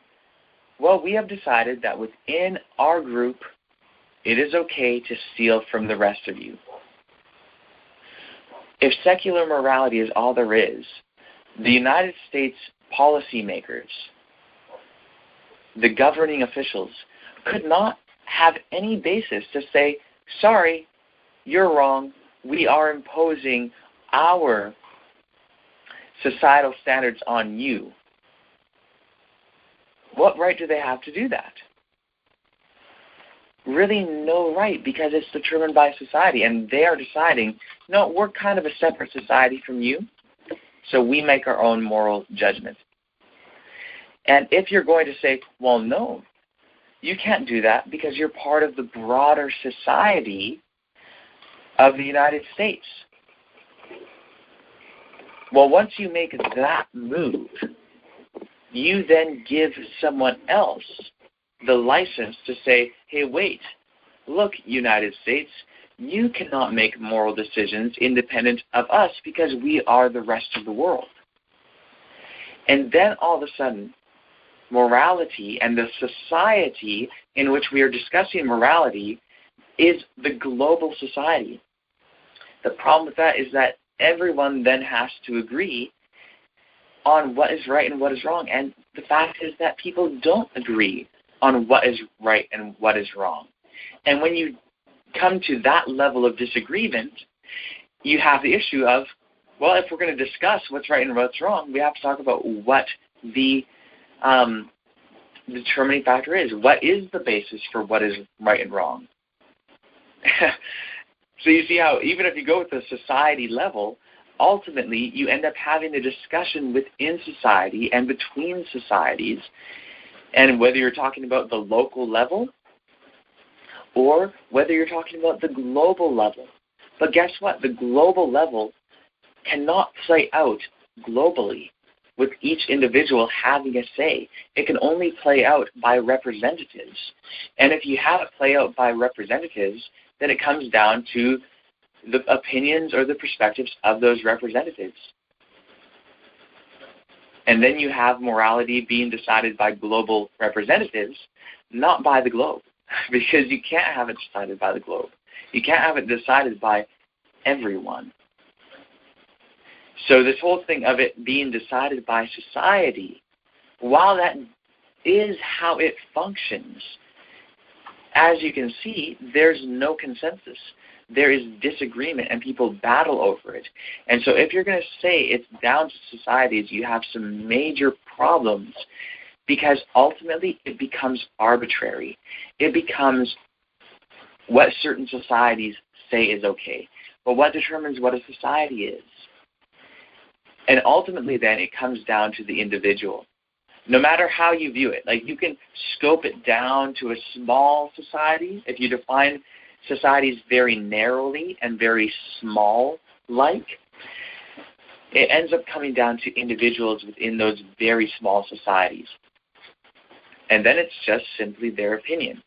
well, we have decided that within our group, it is okay to steal from the rest of you. If secular morality is all there is, the United States policymakers, the governing officials, could not have any basis to say, sorry, you're wrong, we are imposing our societal standards on you. What right do they have to do that? Really no right, because it's determined by society, and they are deciding, no, we're kind of a separate society from you, so we make our own moral judgment. And if you're going to say, well, no, you can't do that because you're part of the broader society of the United States. Well, once you make that move, you then give someone else the license to say, hey, wait, look, United States, you cannot make moral decisions independent of us because we are the rest of the world. And then all of a sudden, morality and the society in which we are discussing morality is the global society. The problem with that is that everyone then has to agree on what is right and what is wrong. And the fact is that people don't agree on what is right and what is wrong. And when you come to that level of disagreement, you have the issue of, well, if we're going to discuss what's right and what's wrong, we have to talk about what the determining factor is. What is the basis for what is right and wrong? So you see how even if you go with the society level, ultimately you end up having a discussion within society and between societies, and whether you're talking about the local level or whether you're talking about the global level. But guess what? The global level cannot play out globally with each individual having a say. It can only play out by representatives. And if you have it play out by representatives, then it comes down to the opinions or the perspectives of those representatives. And then you have morality being decided by global representatives, not by the globe, because you can't have it decided by the globe. You can't have it decided by everyone. So this whole thing of it being decided by society, while that is how it functions, as you can see, there's no consensus. There is disagreement, and people battle over it. And so if you're going to say it's down to societies, you have some major problems, because ultimately it becomes arbitrary. It becomes what certain societies say is okay. But what determines what a society is? And ultimately then it comes down to the individual. No matter how you view it, like you can scope it down to a small society. If you define societies very narrowly and very small-like, it ends up coming down to individuals within those very small societies. And then it's just simply their opinion.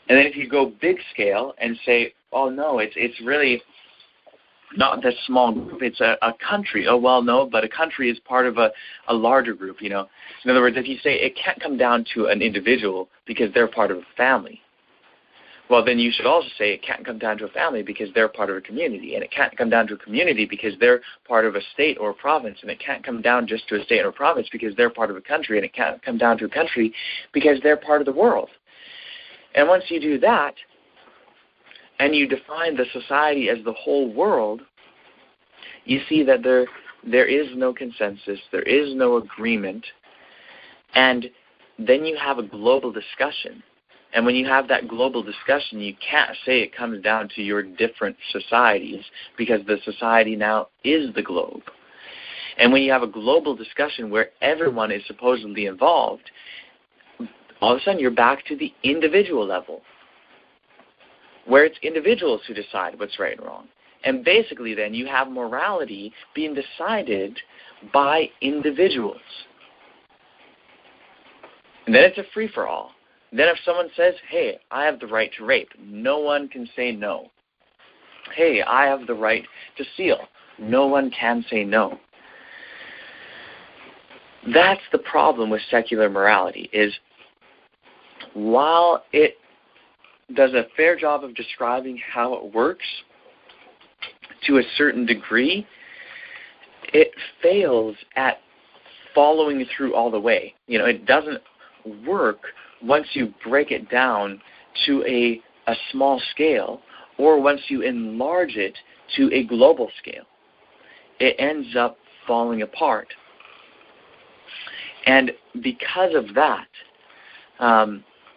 And then if you go big scale and say, oh no, it's really not this small group, it's a country. Oh, well, no, but a country is part of a larger group, you know. In other words, if you say it can't come down to an individual because they're part of a family, well, then you should also say it can't come down to a family because they're part of a community, and it can't come down to a community because they're part of a state or a province, and it can't come down just to a state or a province because they're part of a country, and it can't come down to a country because they're part of the world. And once you do that, and you define the society as the whole world, you see that there is no consensus, there is no agreement, and then you have a global discussion. And when you have that global discussion, you can't say it comes down to your different societies because the society now is the globe. And when you have a global discussion where everyone is supposedly involved, all of a sudden you're back to the individual level, where it's individuals who decide what's right and wrong. And basically then you have morality being decided by individuals. And then it's a free-for-all. Then if someone says, hey, I have the right to rape, no one can say no. Hey, I have the right to steal, no one can say no. That's the problem with secular morality, is while it does a fair job of describing how it works to a certain degree, it fails at following through all the way. It doesn't work once you break it down to a small scale, or once you enlarge it to a global scale. It ends up falling apart. And because of that,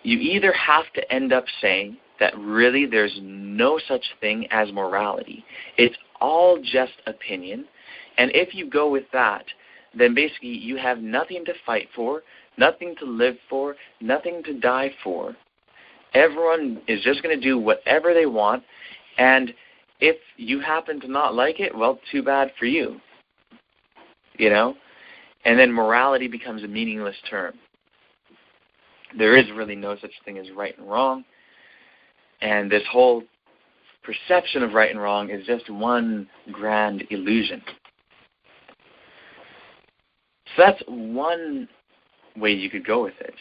you either have to end up saying that really there's no such thing as morality. It's all just opinion. And if you go with that, then basically you have nothing to fight for, nothing to live for, nothing to die for. Everyone is just going to do whatever they want, and if you happen to not like it, well, too bad for you. And then morality becomes a meaningless term. There is really no such thing as right and wrong, and this whole perception of right and wrong is just one grand illusion. So that's one way you could go with it.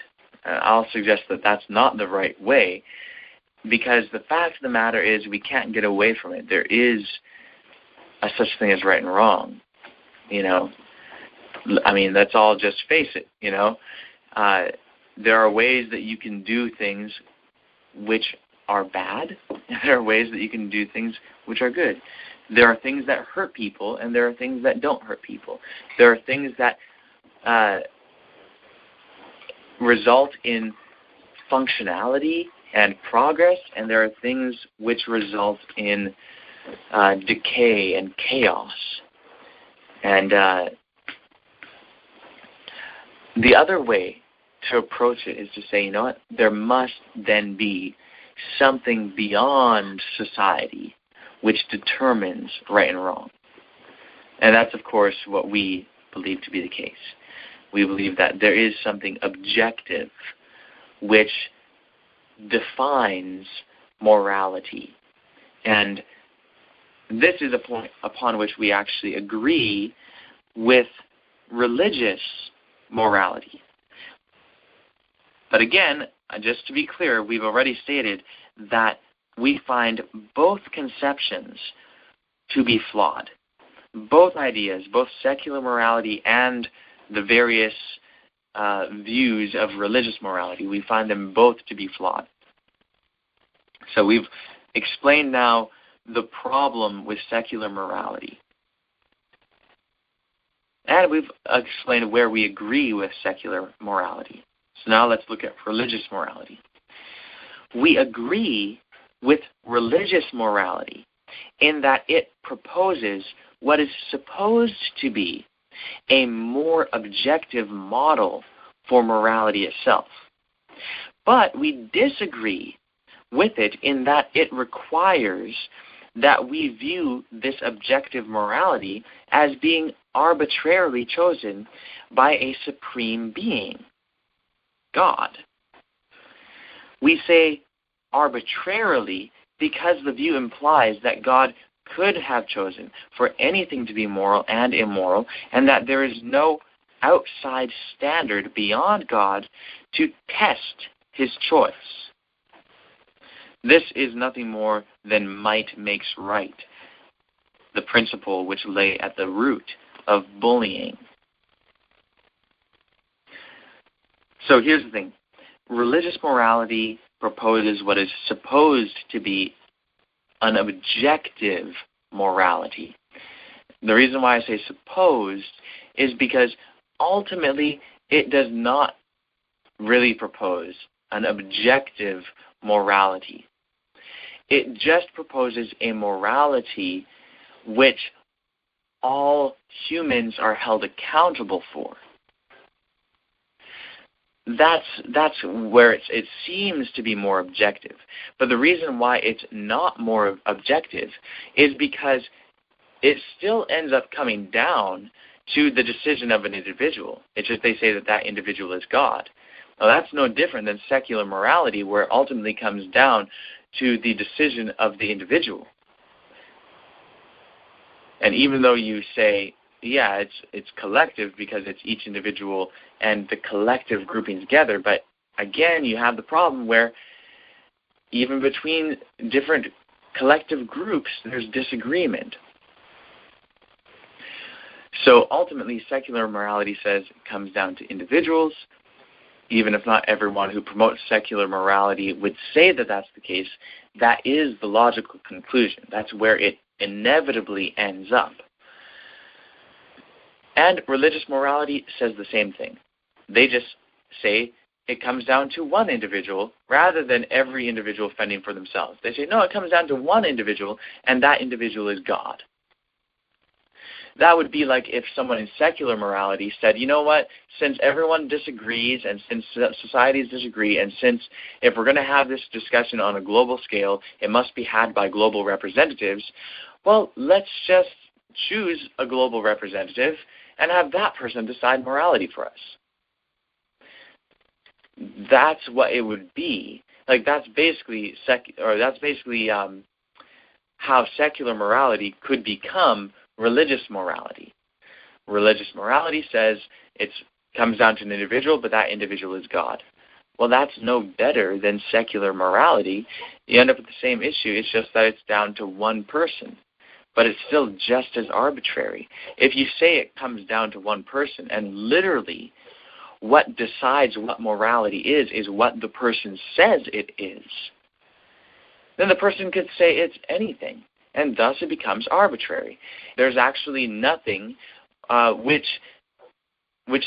I'll suggest that that's not the right way, because the fact of the matter is we can't get away from it. There is a such thing as right and wrong. Let's all just face it. There are ways that you can do things which are bad, and there are ways that you can do things which are good. There are things that hurt people, and there are things that don't hurt people. There are things that result in functionality and progress, and there are things which result in decay and chaos. And the other way to approach it is to say, there must then be something beyond society which determines right and wrong. And that's, of course, what we believe to be the case. We believe that there is something objective which defines morality. And this is a point upon which we actually agree with religious morality. But again, just to be clear, we've already stated that we find both conceptions to be flawed. Both ideas, both secular morality and the various views of religious morality, we find them both to be flawed. So we've explained now the problem with secular morality. And we've explained where we agree with secular morality. So now let's look at religious morality. We agree with religious morality in that it proposes what is supposed to be a more objective model for morality itself. But we disagree with it in that it requires that we view this objective morality as being arbitrarily chosen by a supreme being, God. We say arbitrarily because the view implies that God could have chosen for anything to be moral and immoral, and that there is no outside standard beyond God to test his choice. This is nothing more than might makes right, the principle which lay at the root of bullying. So here's the thing. Religious morality proposes what is supposed to be an objective morality. The reason why I say supposed is because ultimately it does not really propose an objective morality. It just proposes a morality which all humans are held accountable for. That's where it seems to be more objective. But the reason why it's not more objective is because it still ends up coming down to the decision of an individual. It's just they say that that individual is God. Well, that's no different than secular morality, where it ultimately comes down to the decision of the individual. And even though you say, yeah, it's collective because it's each individual and the collective grouping together, but again, you have the problem where even between different collective groups, there's disagreement. So ultimately, secular morality says it comes down to individuals, even if not everyone who promotes secular morality would say that that's the case. That is the logical conclusion. That's where it inevitably ends up. And religious morality says the same thing. They just say it comes down to one individual rather than every individual fending for themselves. They say, no, it comes down to one individual, and that individual is God. That would be like if someone in secular morality said, you know what, since everyone disagrees and since societies disagree, and since if we're going to have this discussion on a global scale, it must be had by global representatives, well, let's just choose a global representative and have that person decide morality for us. That's what it would be. Like that's basically how secular morality could become religious morality. Religious morality says it comes down to an individual, but that individual is God. Well, that's no better than secular morality. You end up with the same issue. It's just that it's down to one person. But it's still just as arbitrary. If you say it comes down to one person, and literally what decides what morality is what the person says it is, then the person could say it's anything, and thus it becomes arbitrary. There's actually nothing which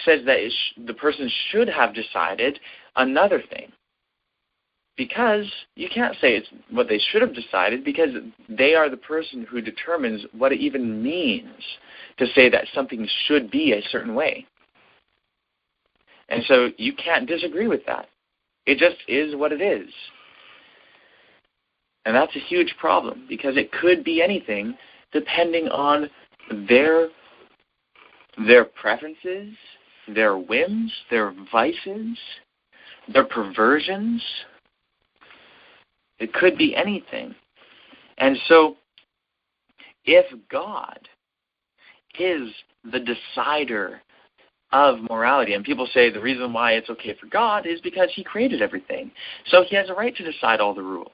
says that the person should have decided another thing. Because you can't say it's what they should have decided, because they are the person who determines what it even means to say that something should be a certain way. And so you can't disagree with that. It just is what it is. And that's a huge problem, because it could be anything depending on their preferences, their whims, their vices, their perversions. It could be anything. And so if God is the decider of morality, and people say the reason why it's okay for God is because he created everything, so he has a right to decide all the rules.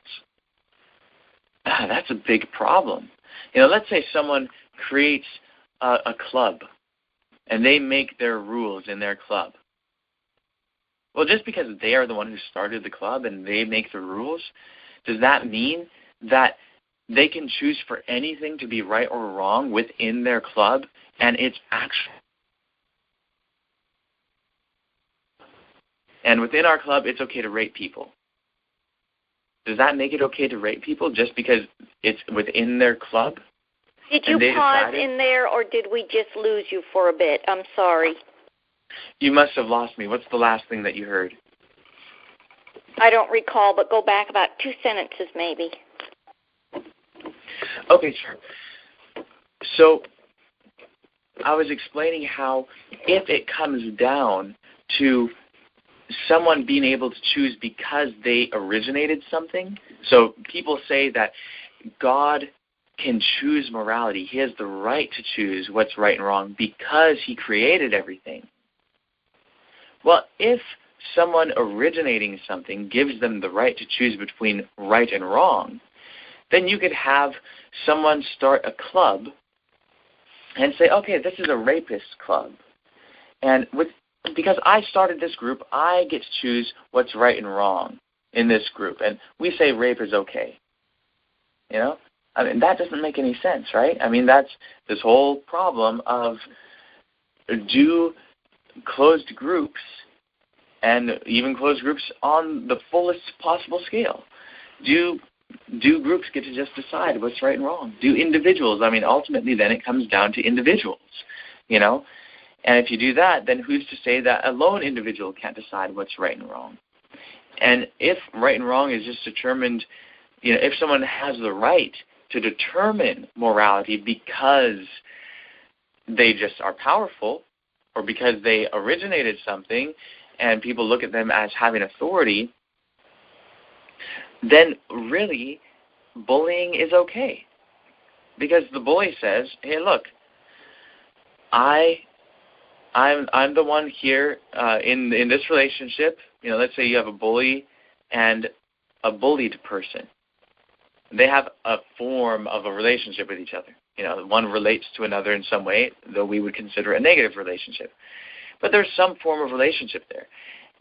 That's a big problem. Let's say someone creates a club, and they make their rules in their club. Well, just because they are the one who started the club and they make the rules, does that mean that they can choose for anything to be right or wrong within their club, and it's actually... And within our club, it's okay to rape people. Does that make it okay to rape people just because it's within their club? Did you pause in there, or did we just lose you for a bit? I'm sorry. You must have lost me. What's the last thing that you heard? I don't recall, but go back about 2 sentences maybe. Okay, sure. So I was explaining how if it comes down to someone being able to choose because they originated something, so people say that God can choose morality. He has the right to choose what's right and wrong because he created everything. Well, if someone originating something gives them the right to choose between right and wrong, then you could have someone start a club and say, okay, this is a rapist club. And because I started this group, I get to choose what's right and wrong in this group. And we say rape is okay. That doesn't make any sense, right? That's this whole problem of do closed groups, and even closed groups on the fullest possible scale, do groups get to just decide what's right and wrong? Do individuals? Ultimately then it comes down to individuals, And if you do that, then who's to say that a lone individual can't decide what's right and wrong? And if right and wrong is just determined, if someone has the right to determine morality because they just are powerful or because they originated something and people look at them as having authority, then really bullying is okay. Because the bully says, hey, look, I'm the one here in this relationship. Let's say you have a bully and a bullied person, they have a form of a relationship with each other. One relates to another in some way, though we would consider a negative relationship. But there's some form of relationship there.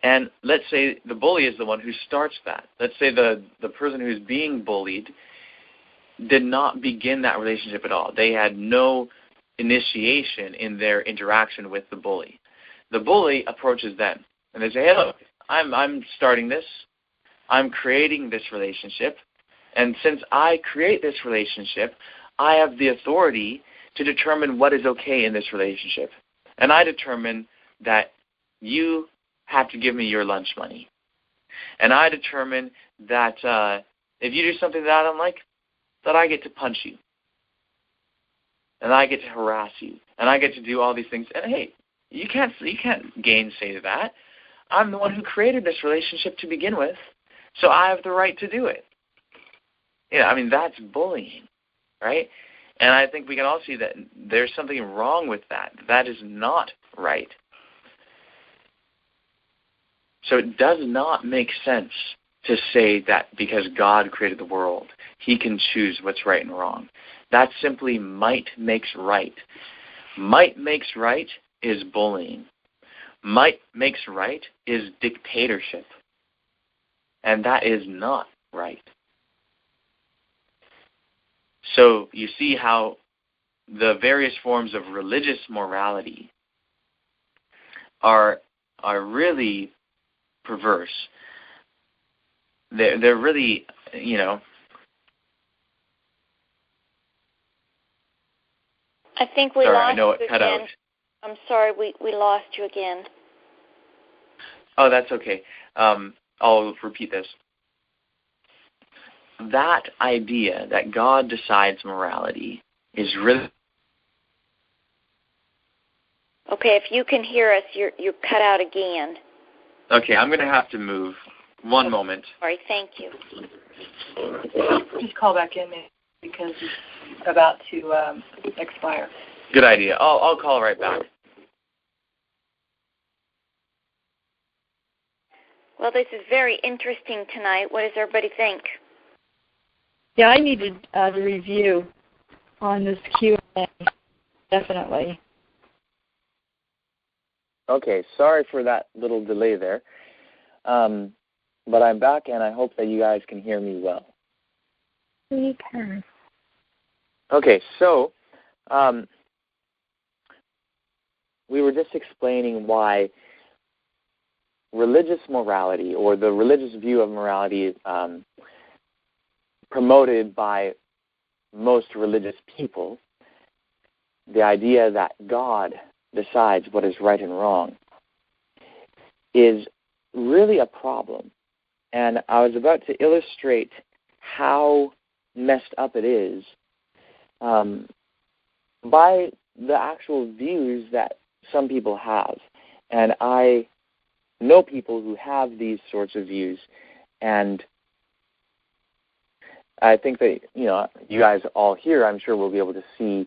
And let's say the bully is the one who starts that. Let's say the person who's being bullied did not begin that relationship at all. They had no initiation in their interaction with the bully. The bully approaches them, and they say, hey, look, I'm starting this. I'm creating this relationship. And since I create this relationship, I have the authority to determine what is okay in this relationship. And I determine that you have to give me your lunch money. And I determine that if you do something that I don't like, that I get to punch you. And I get to harass you. And I get to do all these things. And hey, you can't gainsay that. I'm the one who created this relationship to begin with, so I have the right to do it. That's bullying, right? And I think we can all see that there's something wrong with that. That is not right. So it does not make sense to say that because God created the world, he can choose what's right and wrong. That simply might makes right. Might makes right is bullying. Might makes right is dictatorship. And that is not right. So you see how the various forms of religious morality are really perverse. They're really, I think we sorry, lost I know you it cut again. out. I'm sorry, we lost you again. Oh, that's okay. I'll repeat this. That idea that God decides morality is really... Okay, if you can hear us, you're cut out again. Okay, I'm going to have to move. One moment. All right, thank you. Just call back in because it's about to expire. Good idea. I'll call right back. Well, this is very interesting tonight. What does everybody think? Yeah, I needed a review on this Q&A, definitely. Okay, sorry for that little delay there. But I'm back, and I hope that you guys can hear me well. We can. Okay, so we were just explaining why religious morality, or the religious view of morality promoted by most religious people, the idea that God decides what is right and wrong, is really a problem. And I was about to illustrate how messed up it is by the actual views that some people have. And I know people who have these sorts of views, and I think that, you guys all here, I'm sure, will be able to see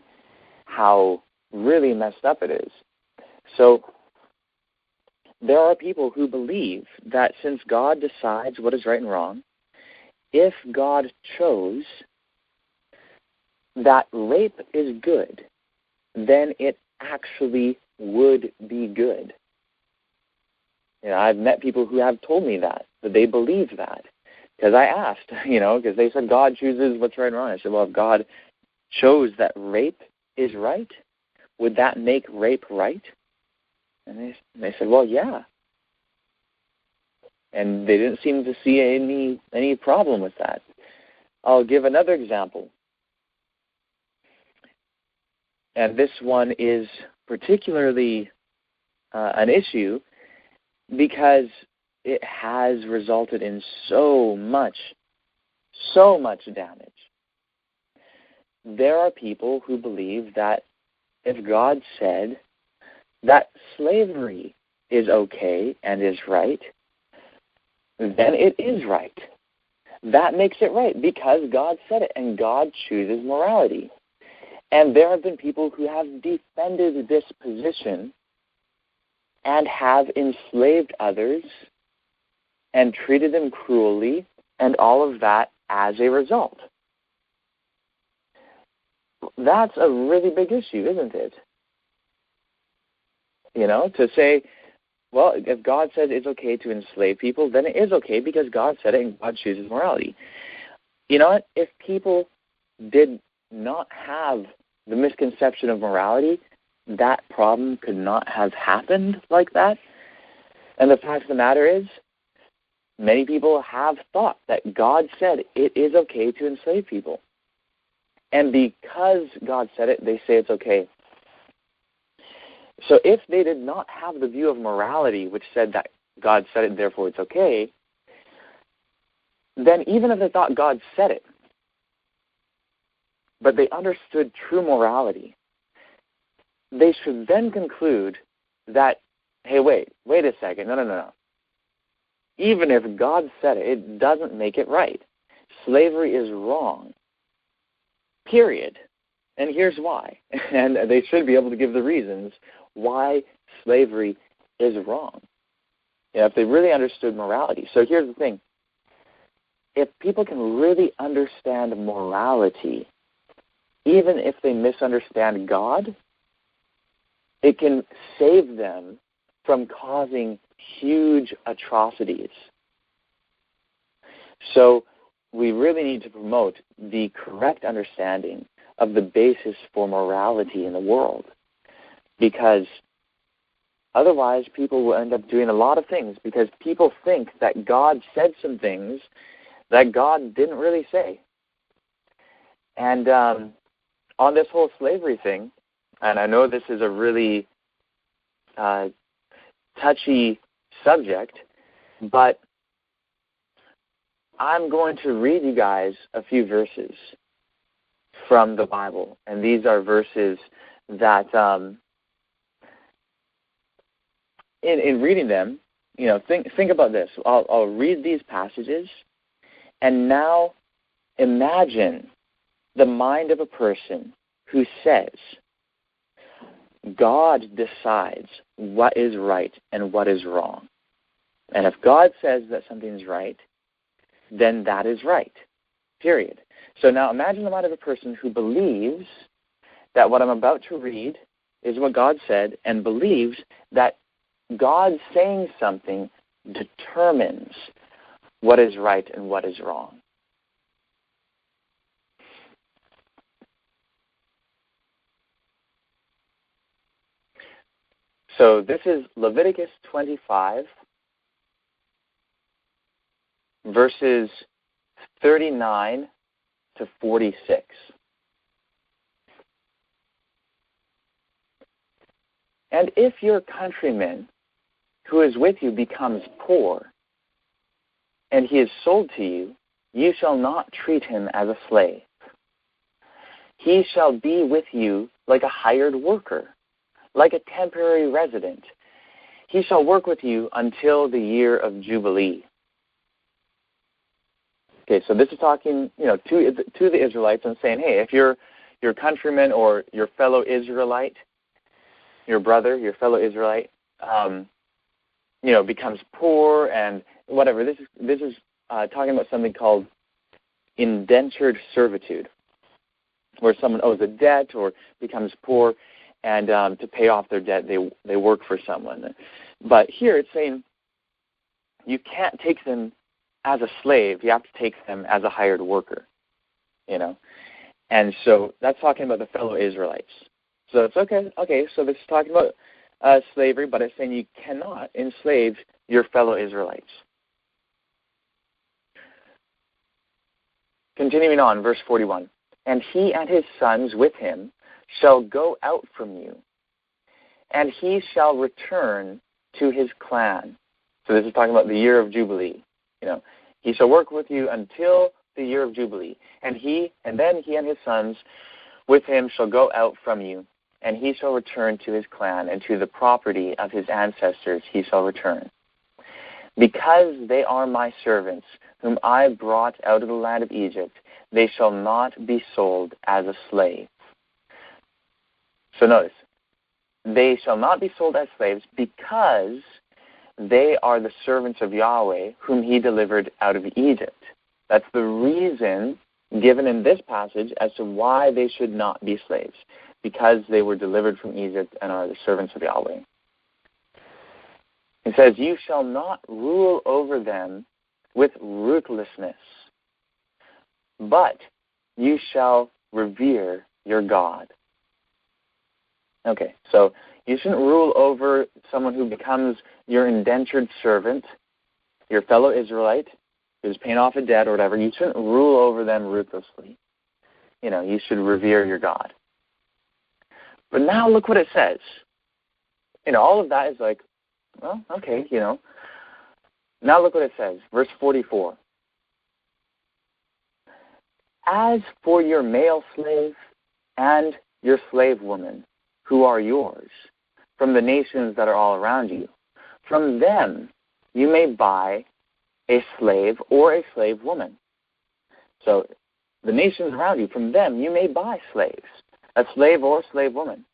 how really messed up it is. So there are people who believe that since God decides what is right and wrong, if God chose that rape is good, then it actually would be good. I've met people who have told me that they believe that. Because I asked, because they said God chooses what's right and wrong. I said, well, if God chose that rape is right, would that make rape right? And they said, well, yeah. And they didn't seem to see any problem with that. I'll give another example. And this one is particularly an issue because it has resulted in so much damage. There are people who believe that if God said that slavery is okay and is right, then it is right. That makes it right because God said it, and God chooses morality. And there have been people who have defended this position and have enslaved others and treated them cruelly and all of that as a result. That's a really big issue, isn't it? To say, well, if God says it's okay to enslave people, then it is okay because God said it and God chooses morality. You know what? If people did not have the misconception of morality, that problem could not have happened like that. And the fact of the matter is, many people have thought that God said it is okay to enslave people. And because God said it, they say it's okay. So if they did not have the view of morality, which said that God said it, therefore it's okay, then even if they thought God said it, but they understood true morality, they should then conclude that, hey, wait a second, no. Even if God said it, it doesn't make it right. Slavery is wrong, period. And here's why. And they should be able to give the reasons why slavery is wrong, if they really understood morality. So here's the thing. If people can really understand morality, even if they misunderstand God, it can save them from causing huge atrocities. So we really need to promote the correct understanding of the basis for morality in the world, because otherwise people will end up doing a lot of things because people think that God said some things that God didn't really say. And on this whole slavery thing, and I know this is a really touchy subject, but I'm going to read you guys a few verses from the Bible. And these are verses that, in reading them, think about this. I'll read these passages, and now imagine the mind of a person who says, God decides what is right and what is wrong. And if God says that something is right, then that is right, period. So now imagine the mind of a person who believes that what I'm about to read is what God said and believes that God saying something determines what is right and what is wrong. So this is Leviticus 25, verses 39 to 46. And if your countryman who is with you becomes poor, and he is sold to you, you shall not treat him as a slave. He shall be with you like a hired worker, like a temporary resident. He shall work with you until the year of Jubilee. Okay, so this is talking, to the Israelites and saying, hey, if your countryman or your fellow Israelite, your brother, your fellow Israelite, becomes poor and whatever. This is talking about something called indentured servitude, where someone owes a debt or becomes poor, and to pay off their debt, they work for someone. But here it's saying you can't take them as a slave. You have to take them as a hired worker, And so that's talking about the fellow Israelites. So it's okay. Okay, so this is talking about slavery, but it's saying you cannot enslave your fellow Israelites. Continuing on, verse 41. And he and his sons with him shall go out from you, and he shall return to his clan. So this is talking about the year of Jubilee. He shall work with you until the year of Jubilee. And then he and his sons with him shall go out from you, and he shall return to his clan, and to the property of his ancestors he shall return. Because they are my servants, whom I brought out of the land of Egypt, they shall not be sold as a slave. So notice, they shall not be sold as slaves because they are the servants of Yahweh, whom he delivered out of Egypt. That's the reason given in this passage as to why they should not be slaves, because they were delivered from Egypt and are the servants of Yahweh. It says, you shall not rule over them with ruthlessness, but you shall revere your God. Okay, so you shouldn't rule over someone who becomes your indentured servant, your fellow Israelite, who's paying off a debt or whatever. You shouldn't rule over them ruthlessly. You should revere your God. But now look what it says. All of that is like, well, okay, Now look what it says, verse 44. As for your male slave and your slave woman, who are yours, from the nations that are all around you, from them you may buy a slave or a slave woman. So the nations around you, from them you may buy slaves, a slave or slave woman.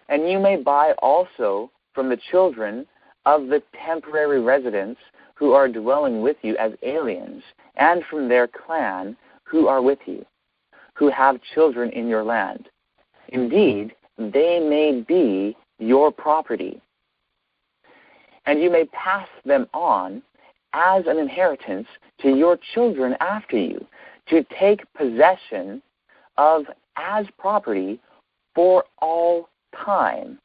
And you may buy also from the children of the temporary residents who are dwelling with you as aliens, and from their clan who are with you, who have children in your land. Indeed, they may be your property. And you may pass them on as an inheritance to your children after you, to take possession of as property for all time.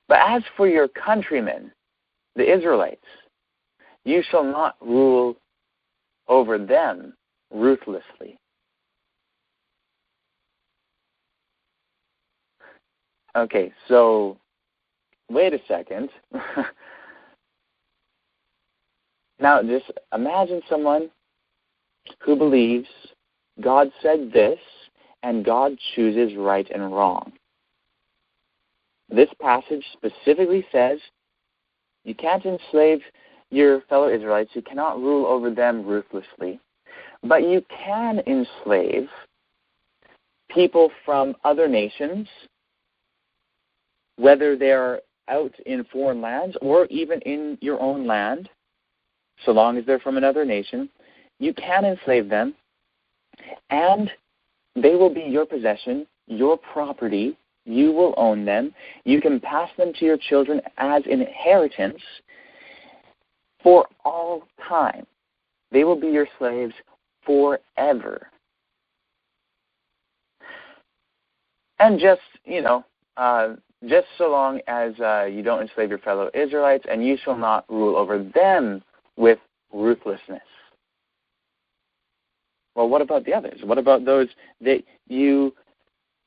But as for your countrymen, the Israelites, you shall not rule over them ruthlessly. Okay, so wait a second. Now just imagine someone who believes God said this and God chooses right and wrong. This passage specifically says you can't enslave your fellow Israelites, you cannot rule over them ruthlessly, but you can enslave people from other nations, whether they're out in foreign lands or even in your own land, so long as they're from another nation. You can enslave them, and they will be your possession, your property. You will own them. You can pass them to your children as inheritance for all time. They will be your slaves forever. And just so long as you don't enslave your fellow Israelites, and you shall not rule over them with ruthlessness. Well, what about the others? What about those that you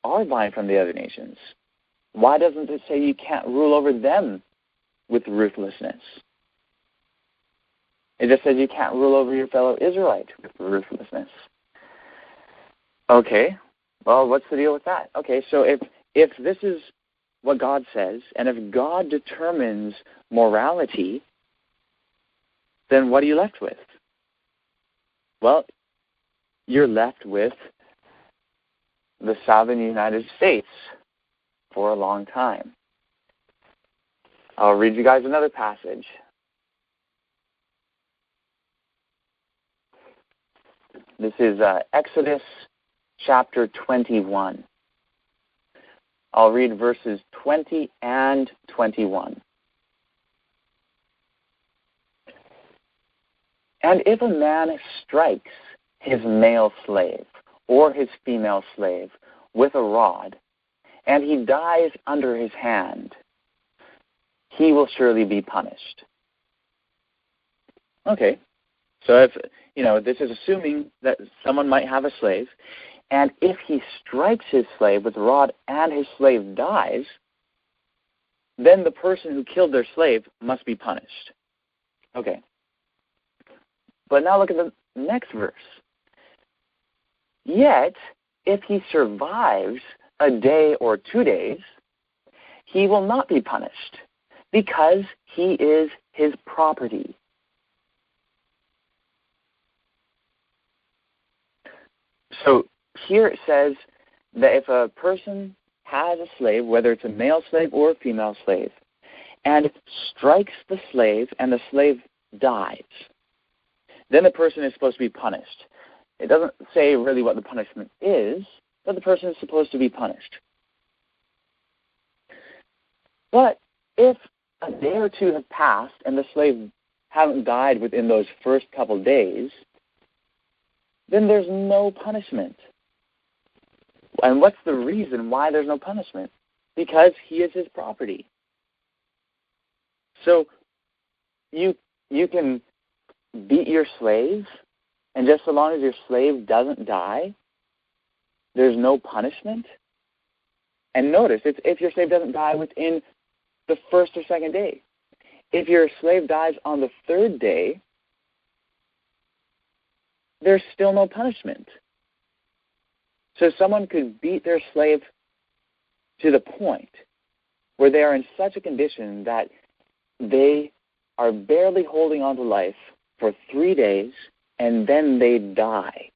are buying from the other nations? Why doesn't it say you can't rule over them with ruthlessness? It just says you can't rule over your fellow Israelite with ruthlessness. Okay, well, what's the deal with that? Okay, so if this is what God says, and if God determines morality, then what are you left with? Well, you're left with the Southern United States for a long time. I'll read you guys another passage. This is Exodus chapter 21. I'll read verses 20 and 21. And if a man strikes his male slave or his female slave with a rod, and he dies under his hand, he will surely be punished. Okay, so if, this is assuming that someone might have a slave, and if he strikes his slave with a rod and his slave dies, then the person who killed their slave must be punished. Okay. But now look at the next verse. Yet, if he survives a day or 2 days, he will not be punished, because he is his property. So here it says that if a person has a slave, whether it's a male slave or a female slave, and strikes the slave and the slave dies, then the person is supposed to be punished. It doesn't say really what the punishment is, but the person is supposed to be punished. But if a day or two have passed and the slave haven't died within those first couple days, then there's no punishment. And what's the reason why there's no punishment? Because he is his property. So you can beat your slave, and just so long as your slave doesn't die, there's no punishment. And notice, it's if your slave doesn't die within the first or second day. If your slave dies on the third day, there's still no punishment. So someone could beat their slave to the point where they are in such a condition that they are barely holding on to life for 3 days, and then they die.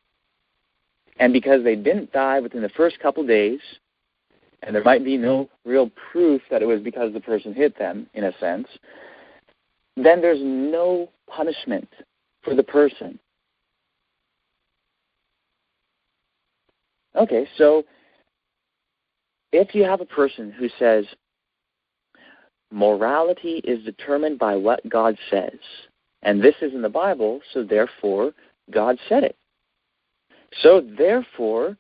And because they didn't die within the first couple days, and there might be no real proof that it was because the person hit them, in a sense, then there's no punishment for the person. Okay, so if you have a person who says, morality is determined by what God says, and this is in the Bible, so therefore God said it. So therefore,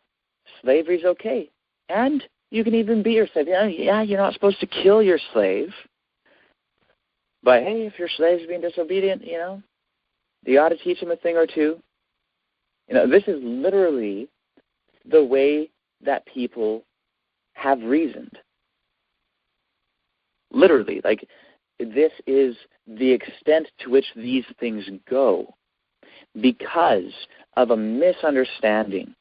slavery is okay. And you can even beat your slave. Yeah, you're not supposed to kill your slave. But hey, if your slave's being disobedient, you ought to teach him a thing or two. This is literally the way that people have reasoned. Literally, this is the extent to which these things go because of a misunderstanding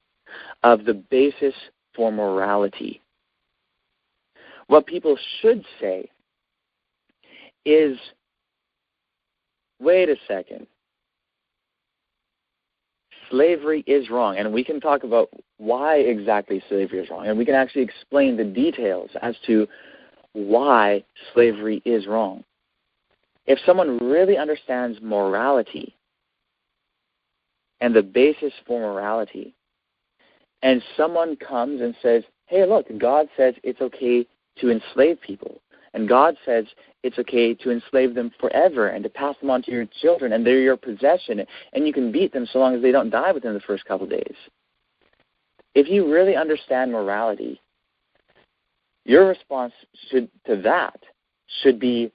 of the basis for morality. What people should say is, wait a second, slavery is wrong. And we can talk about why exactly slavery is wrong. And we can actually explain the details as to why slavery is wrong. If someone really understands morality and the basis for morality, and someone comes and says, hey, look, God says it's okay to enslave people, and God says it's okay to enslave them forever and to pass them on to your children, and they're your possession, and you can beat them so long as they don't die within the first couple days. If you really understand morality, your response to that should be,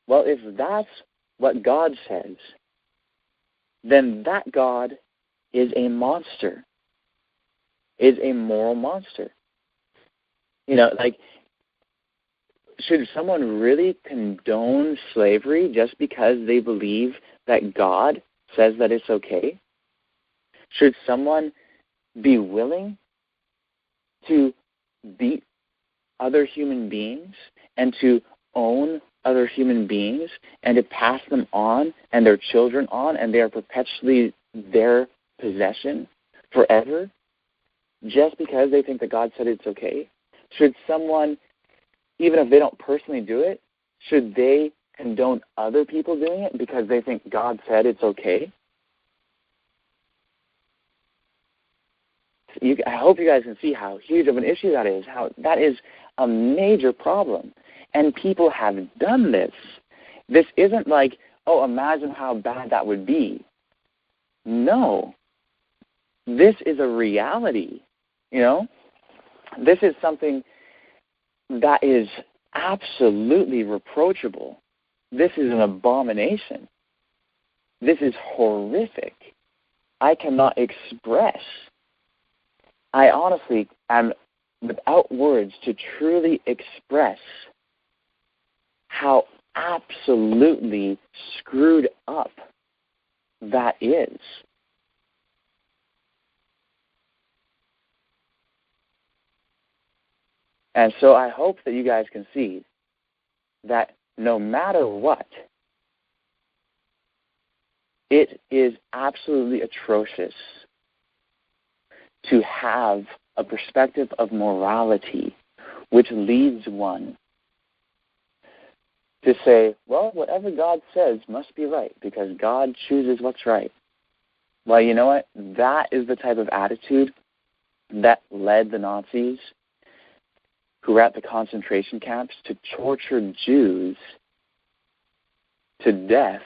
well, if that's what God says, then that God is a monster, is a moral monster. Should someone really condone slavery just because they believe that God says that it's okay? Should someone be willing to beat other human beings and to own other human beings and to pass them on and their children on, and they are perpetually their possession forever just because they think that God said it's okay? Should someone, even if they don't personally do it, should they condone other people doing it because they think God said it's okay? I hope you guys can see how huge of an issue that is, how that is a major problem. And people have done this. This isn't like, oh, imagine how bad that would be. No. This is a reality, This is something that is absolutely reproachable. This is an abomination. This is horrific. I cannot express. I honestly am without words to truly express how absolutely screwed up that is. And so I hope that you guys can see that no matter what, it is absolutely atrocious to have a perspective of morality which leads one to say, well, whatever God says must be right because God chooses what's right. Well, you know what? That is the type of attitude that led the Nazis, who were at the concentration camps, to torture Jews to death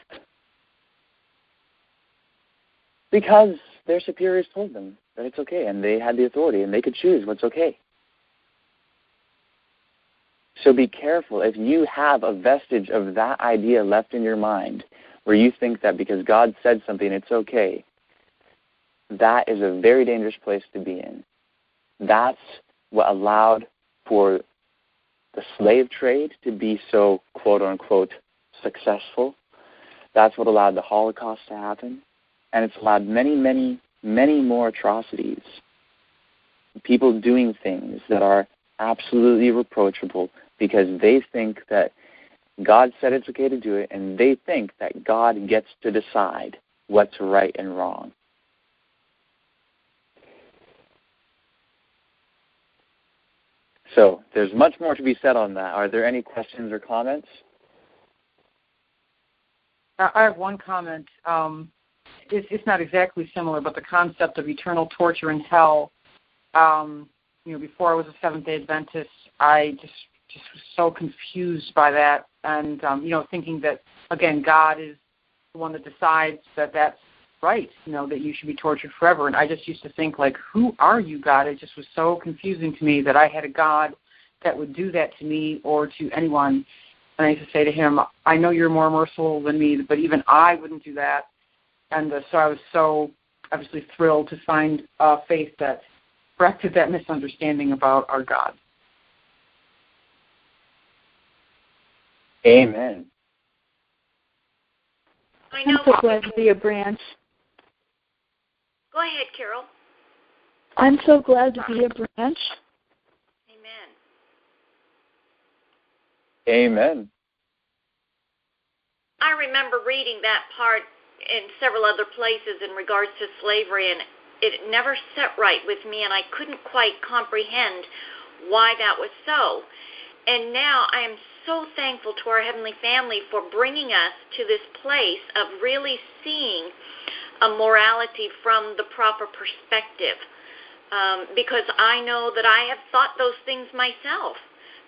because their superiors told them that it's okay and they had the authority and they could choose what's okay. So be careful if you have a vestige of that idea left in your mind where you think that because God said something, it's okay. That is a very dangerous place to be in. That's what allowed for the slave trade to be so, quote-unquote, successful. That's what allowed the Holocaust to happen. And it's allowed many, many, many more atrocities. People doing things that are absolutely reproachable because they think that God said it's okay to do it, and they think that God gets to decide what's right and wrong. So there's much more to be said on that. Are there any questions or comments? I have one comment. It's not exactly similar, but the concept of eternal torture in hell, before I was a Seventh-day Adventist, I just was so confused by that and, thinking that, again, God is the one that decides that that's right, that you should be tortured forever. And I just used to think, like, who are you, God? It just was so confusing to me that I had a God that would do that to me or to anyone. And I used to say to him, I know you're more merciful than me, but even I wouldn't do that. And so I was so obviously thrilled to find faith that corrected that misunderstanding about our God. Amen. I'm so glad to be a branch. Go ahead, Carol. I'm so glad to be a branch. Amen. Amen. I remember reading that part in several other places in regards to slavery, and it never set right with me, and I couldn't quite comprehend why that was so. And now I am so thankful to our Heavenly Family for bringing us to this place of really seeing a morality from the proper perspective, because I know that I have thought those things myself,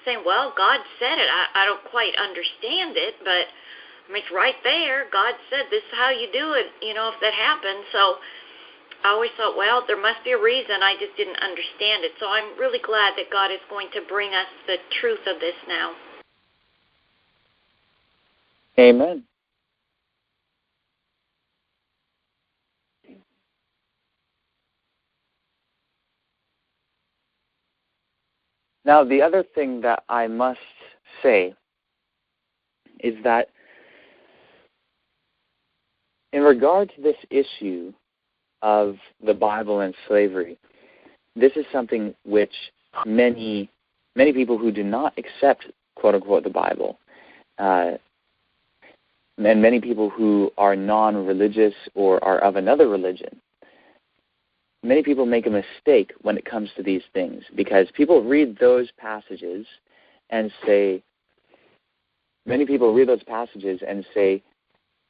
saying, well, God said it. I don't quite understand it, but it's right there. God said this is how you do it, if that happens. So I always thought, well, there must be a reason. I just didn't understand it. So I'm really glad that God is going to bring us the truth of this now. Amen. Now, the other thing that I must say is that in regard to this issue of the Bible and slavery, this is something which many people who do not accept, quote-unquote, the Bible, and many people who are non-religious or are of another religion, many people make a mistake when it comes to these things because people read those passages and say,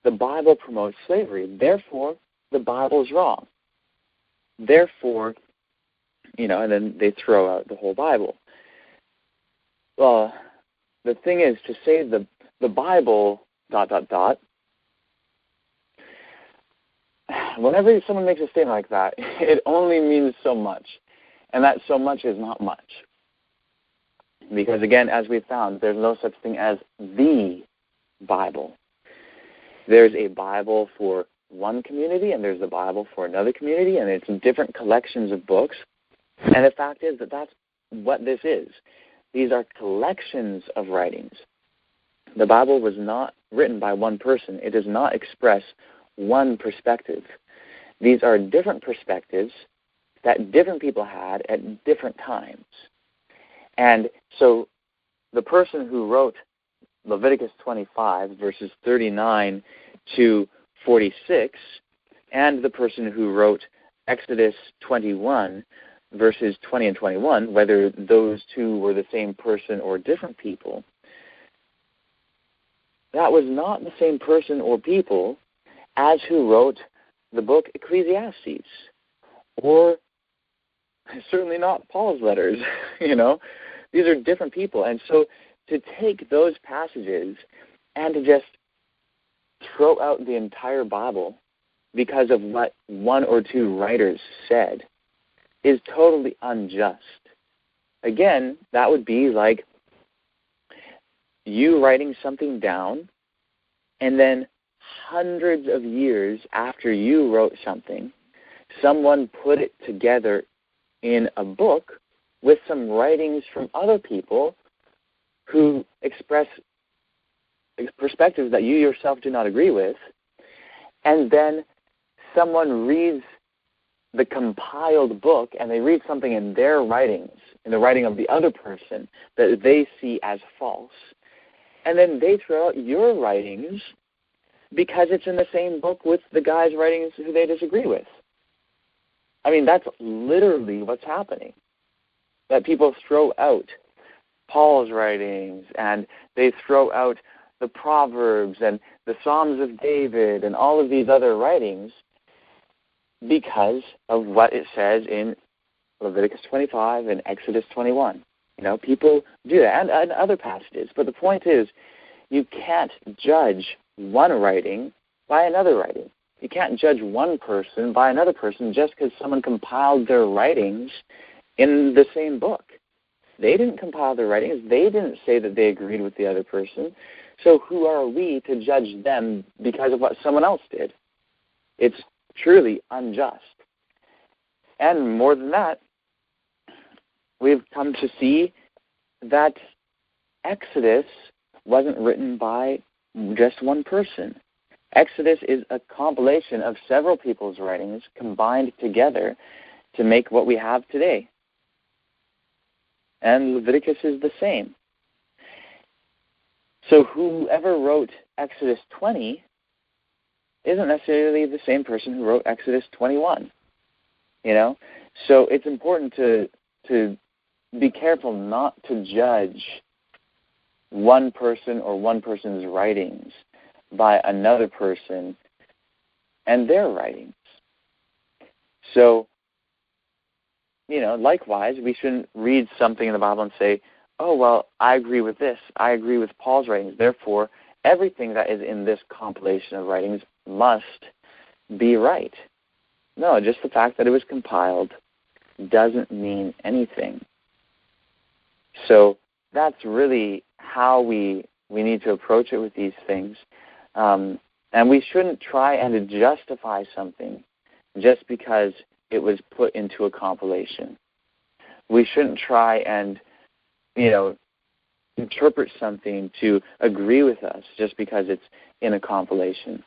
the Bible promotes slavery, therefore the Bible is wrong. Therefore, and then they throw out the whole Bible. Well, the thing is, to say the Bible ... whenever someone makes a statement like that, it only means so much. And that so much is not much. Because again, as we found, there's no such thing as the Bible. There's a Bible for one community, and there's a Bible for another community, and it's different collections of books. And the fact is that that's what this is. These are collections of writings. The Bible was not written by one person. It does not express one perspective. These are different perspectives that different people had at different times. And so the person who wrote Leviticus 25, verses 39 to 46, and the person who wrote Exodus 21, verses 20 and 21, whether those two were the same person or different people, that was not the same person or people as who wrote the book Ecclesiastes, or certainly not Paul's letters. These are different people. And so to take those passages and to just throw out the entire Bible because of what one or two writers said is totally unjust. Again, that would be like you writing something down, and then hundreds of years after you wrote something, someone put it together in a book with some writings from other people who express perspectives that you yourself do not agree with, and then someone reads the compiled book and they read something in their writings, in the writing of the other person, that they see as false. And then they throw out your writings because it's in the same book with the guy's writings who they disagree with. I mean, that's literally what's happening. That people throw out Paul's writings, and they throw out the Proverbs and the Psalms of David and all of these other writings because of what it says in Leviticus 25 and Exodus 21. People do that, and other passages. But the point is, you can't judge one writing by another writing. You can't judge one person by another person just because someone compiled their writings in the same book. They didn't compile their writings. They didn't say that they agreed with the other person. So who are we to judge them because of what someone else did? It's truly unjust. And more than that, we've come to see that Exodus wasn't written by just one person. Exodus is a compilation of several people's writings combined together to make what we have today. And Leviticus is the same. So whoever wrote Exodus 20 isn't necessarily the same person who wrote Exodus 21. So it's important to be careful not to judge one person or one person's writings by another person and their writings. So, likewise, we shouldn't read something in the Bible and say, oh, well, I agree with this. I agree with Paul's writings. Therefore, everything that is in this compilation of writings must be right. No, just the fact that it was compiled doesn't mean anything. So that's really how we need to approach it with these things. And we shouldn't try and to justify something just because it was put into a compilation. We shouldn't try and, interpret something to agree with us just because it's in a compilation.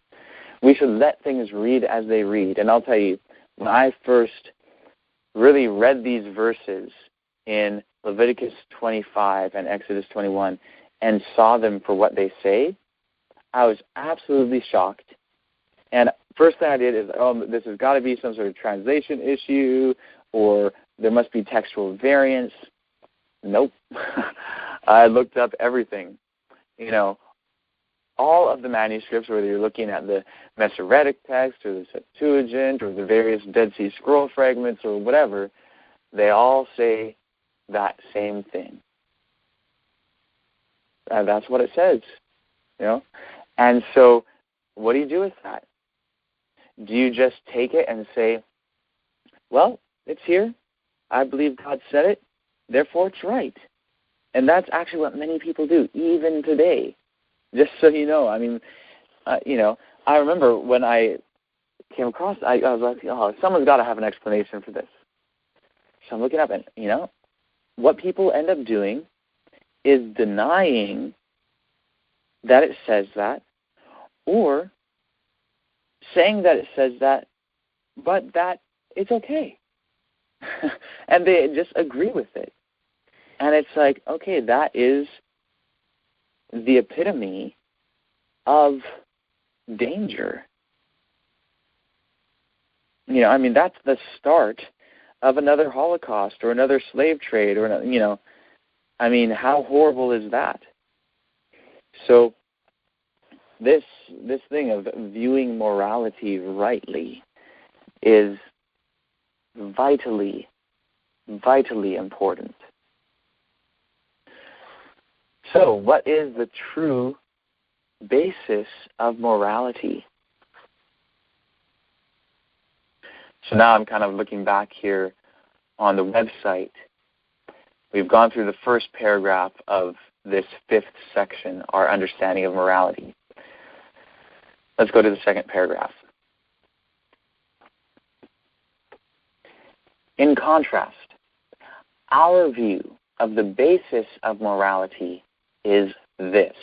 We should let things read as they read. And I'll tell you, when I first really read these verses in Leviticus 25 and Exodus 21 and saw them for what they say, I was absolutely shocked. And first thing I did is, this has got to be some sort of translation issue, or there must be textual variance. Nope. I looked up everything. All of the manuscripts, whether you're looking at the Masoretic text or the Septuagint or the various Dead Sea Scroll fragments or whatever, they all say that same thing. And that's what it says, And so what do you do with that? Do you just take it and say, well, it's here. I believe God said it. Therefore, it's right. And that's actually what many people do, even today. Just so you know, I remember when I came across, I was like, someone's got to have an explanation for this. So I'm looking up, and, what people end up doing is denying that it says that, or saying that it says that, but that it's okay. And they just agree with it. And it's like, okay, that is the epitome of danger. That's the start of another Holocaust or another slave trade or, how horrible is that? So this thing of viewing morality rightly is vitally, vitally important. So, what is the true basis of morality? So now I'm kind of looking back here on the website. We've gone through the first paragraph of this 5th section, our understanding of morality. Let's go to the second paragraph. In contrast, our view of the basis of morality is this.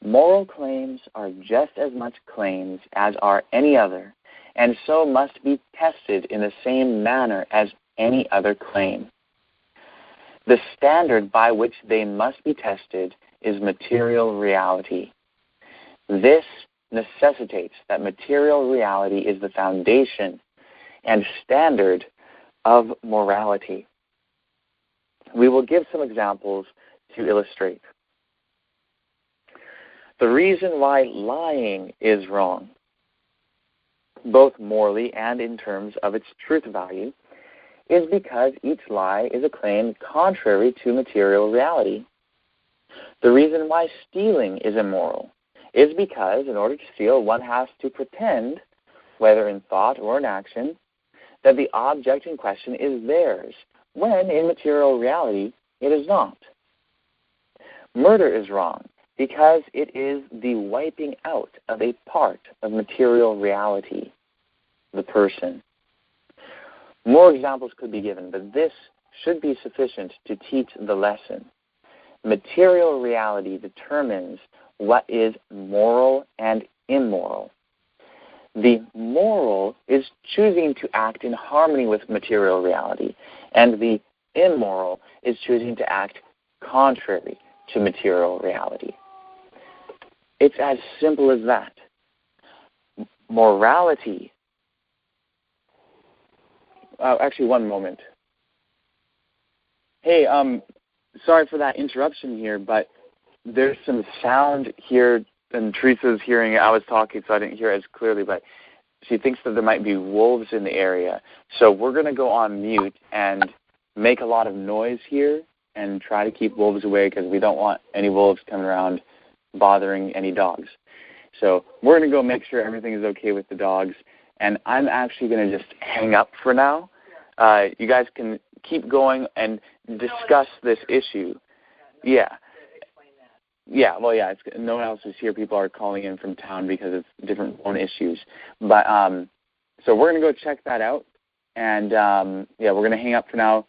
Moral claims are just as much claims as are any other, and so must be tested in the same manner as any other claim. The standard by which they must be tested is material reality. This necessitates that material reality is the foundation and standard of morality. We will give some examples to illustrate. The reason why lying is wrong, both morally and in terms of its truth value, is because each lie is a claim contrary to material reality. The reason why stealing is immoral is because in order to steal, one has to pretend, whether in thought or in action, that the object in question is theirs, when in material reality it is not. Murder is wrong because it is the wiping out of a part of material reality, the person. More examples could be given, but this should be sufficient to teach the lesson. Material reality determines what is moral and immoral. The moral is choosing to act in harmony with material reality, and the immoral is choosing to act contrary to material reality. It's as simple as that. Morality. Actually, one moment. Hey, sorry for that interruption here, but there's some sound here, and Teresa's hearing it. I was talking, so I didn't hear it as clearly, but she thinks that there might be wolves in the area. So we're going to go on mute and make a lot of noise here and try to keep wolves away because we don't want any wolves coming around bothering any dogs. So we're going to go make sure everything is okay with the dogs, and I'm actually going to just hang up for now. You guys can keep going and discuss this issue. Yeah. Yeah, well, yeah, no one else is here. People are calling in from town because it's different phone issues. But so we're going to go check that out, and yeah, we're going to hang up for now,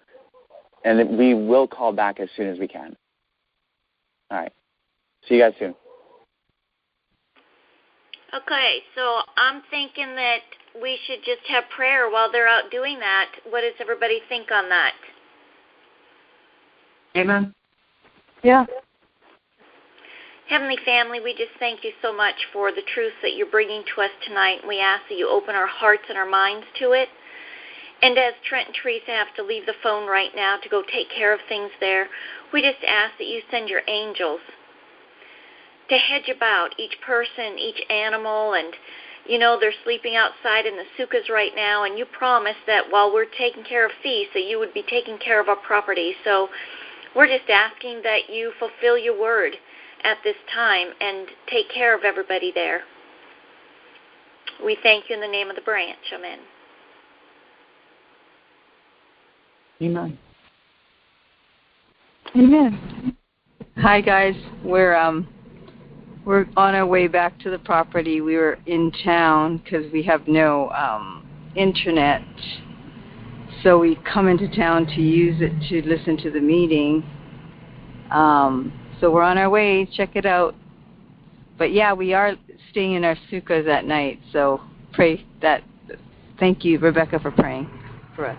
and then we will call back as soon as we can. All right. See you guys soon. Okay, so I'm thinking that we should just have prayer while they're out doing that. What does everybody think on that? Amen. Yeah. Heavenly Family, we just thank you so much for the truth that you're bringing to us tonight. We ask that you open our hearts and our minds to it. And as Trent and Teresa have to leave the phone right now to go take care of things there, we just ask that you send your angels to hedge about each person, each animal, and you know they're sleeping outside in the sukas right now, and you promised that while we're taking care of feasts that you would be taking care of our property. So we're just asking that you fulfill your word at this time and take care of everybody there. We thank you in the name of the branch. Amen. Amen. Amen. Hi guys, we're on our way back to the property. We were in town because we have no internet, so we come into town to use it to listen to the meeting. So we're on our way. Check it out. But yeah, we are staying in our sukas at night. So pray that. Thank you, Rebecca, for praying for us.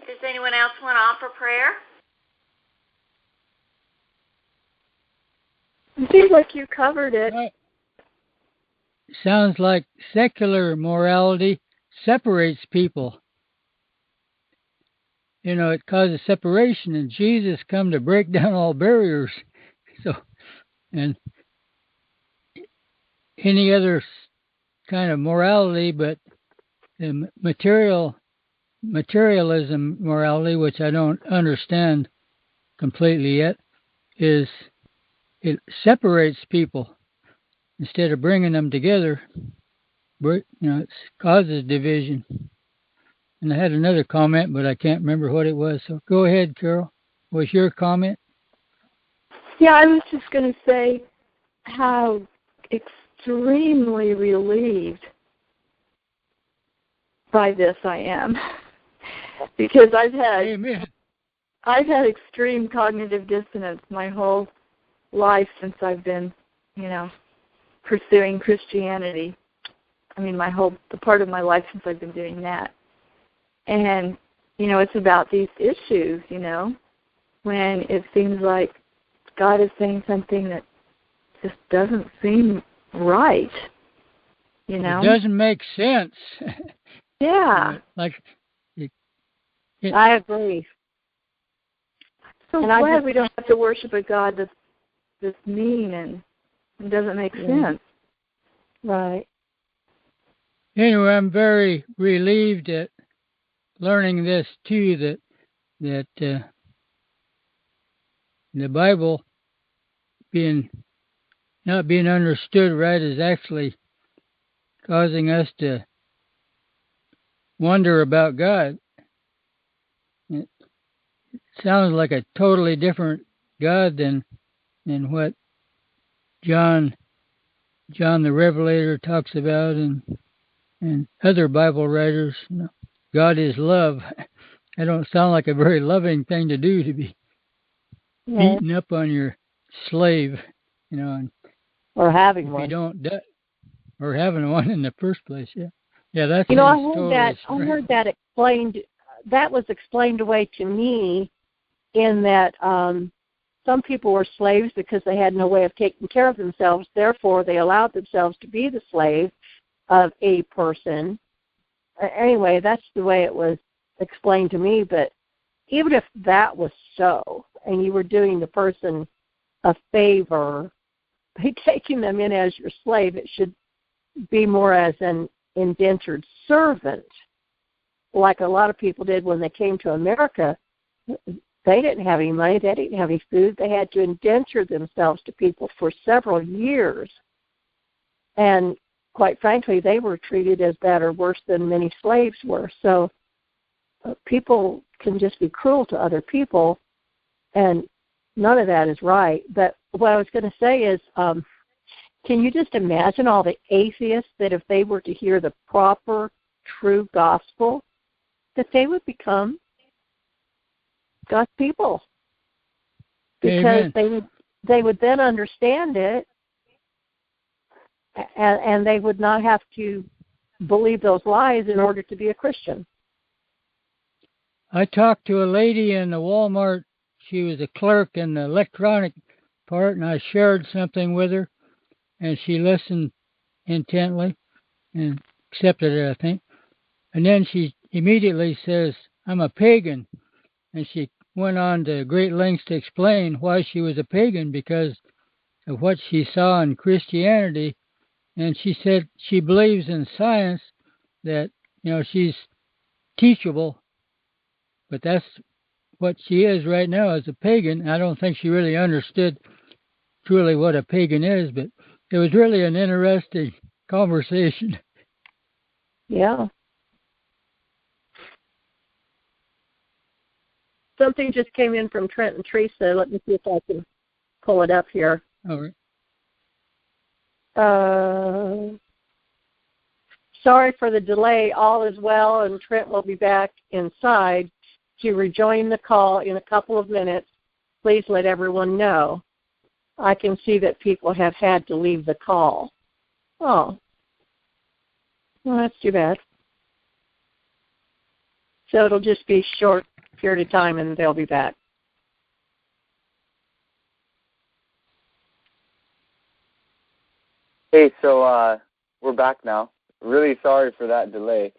Does anyone else want to offer prayer? It seems like you covered it. Sounds like secular morality separates people. it causes separation, and Jesus come to break down all barriers. So, and any other kind of morality, but the materialism morality, which I don't understand completely yet, is it separates people instead of bringing them together. It causes division. And I had another comment, but I can't remember what it was. So go ahead, Carol. What's your comment? Yeah, I was just going to say how extremely relieved by this I am, because I've had extreme cognitive dissonance my whole life since I've been, pursuing Christianity. I mean, the part of my life since I've been doing that. And, it's about these issues, when it seems like God is saying something that just doesn't seem right, It doesn't make sense. Yeah. I agree. So and glad we don't have to worship a God that's mean and doesn't make sense. Right. Anyway, I'm very relieved at learning this too, that the Bible not being understood right is actually causing us to wonder about God. It sounds like a totally different God than what John the Revelator talks about and other Bible writers. God is love. That don't sound like a very loving thing to do, to be beating up on your slave, or having one. You don't, or having one in the first place. Yeah. That's I heard that explained. That was explained away to me, in that some people were slaves because they had no way of taking care of themselves. Therefore, they allowed themselves to be the slave of a person. Anyway, that's the way it was explained to me. But even if that was so, and you were doing the person a favor by taking them in as your slave, it should be more as an indentured servant, like a lot of people did when they came to America. They didn't have any money. They didn't have any food. They had to indenture themselves to people for several years. And quite frankly, they were treated as bad or worse than many slaves were. So people can just be cruel to other people, and none of that is right. But what I was going to say is, can you just imagine all the atheists that if they were to hear the proper, true gospel, that they would become God's people, because they would then understand it, and they would not have to believe those lies in order to be a Christian. I talked to a lady in the Walmart. She was a clerk in the electronic part, and I shared something with her, and she listened intently and accepted it, I think. And then she immediately says, "I'm a pagan." And she went on to great lengths to explain why she was a pagan, because of what she saw in Christianity. And she said she believes in science, that, she's teachable, but that's what she is right now, as a pagan. I don't think she really understood truly what a pagan is, but it was really an interesting conversation. Yeah. Something just came in from Trent and Teresa. Let me see if I can pull it up here. All right. Sorry for the delay. All is well, and Trent will be back inside to rejoin the call in a couple of minutes. Please let everyone know. I can see that people have had to leave the call. Oh. Well, that's too bad. So it'll just be a short period of time, and they'll be back. Hey, so we're back now. Really sorry for that delay.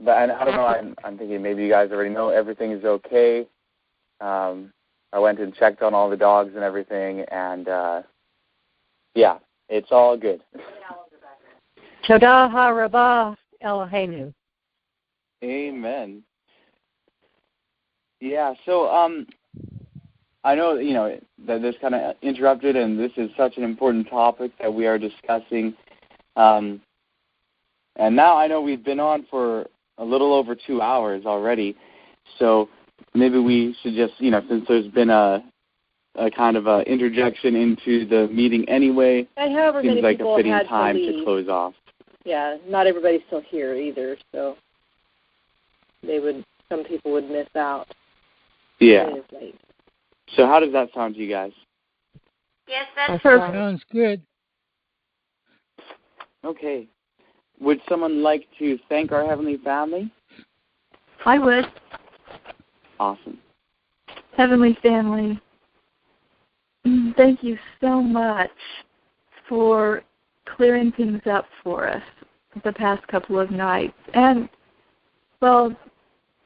and I don't know, I'm thinking maybe you guys already know everything is okay. I went and checked on all the dogs and everything, and yeah, it's all good. Todah Rabah Eloheinu. Amen. Yeah, so I know, that this kind of interrupted, and this is such an important topic that we are discussing. And now I know we've been on for a little over 2 hours already, so maybe we should just, since there's been a kind of a interjection into the meeting anyway, however seems many like people a fitting had time to close off. Yeah, not everybody's still here either, so some people would miss out. Yeah. So how does that sound to you guys? Yes, that's perfect. Sounds good. Okay. Would someone like to thank our Heavenly Family? I would. Awesome. Heavenly Family, thank you so much for clearing things up for us the past couple of nights, and, well,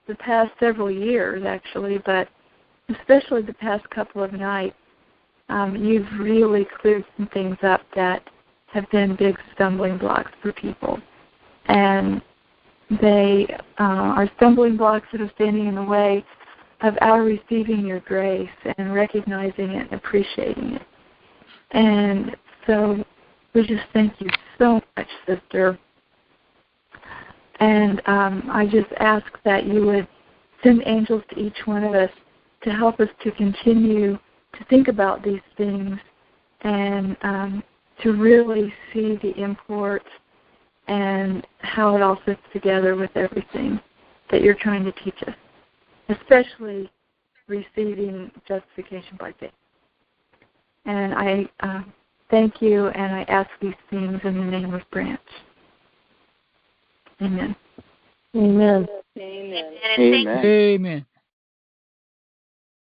the past several years, actually, but especially the past couple of nights. You've really cleared some things up that have been big stumbling blocks for people. And they are stumbling blocks that are standing in the way of our receiving your grace and recognizing it and appreciating it. And so we just thank you so much, sister. And I just ask that you would send angels to each one of us to help us to continue to think about these things and to really see the import and how it all fits together with everything that you're trying to teach us, especially receiving justification by faith. And I thank you, and I ask these things in the name of Branch. Amen. Amen. Amen. Amen.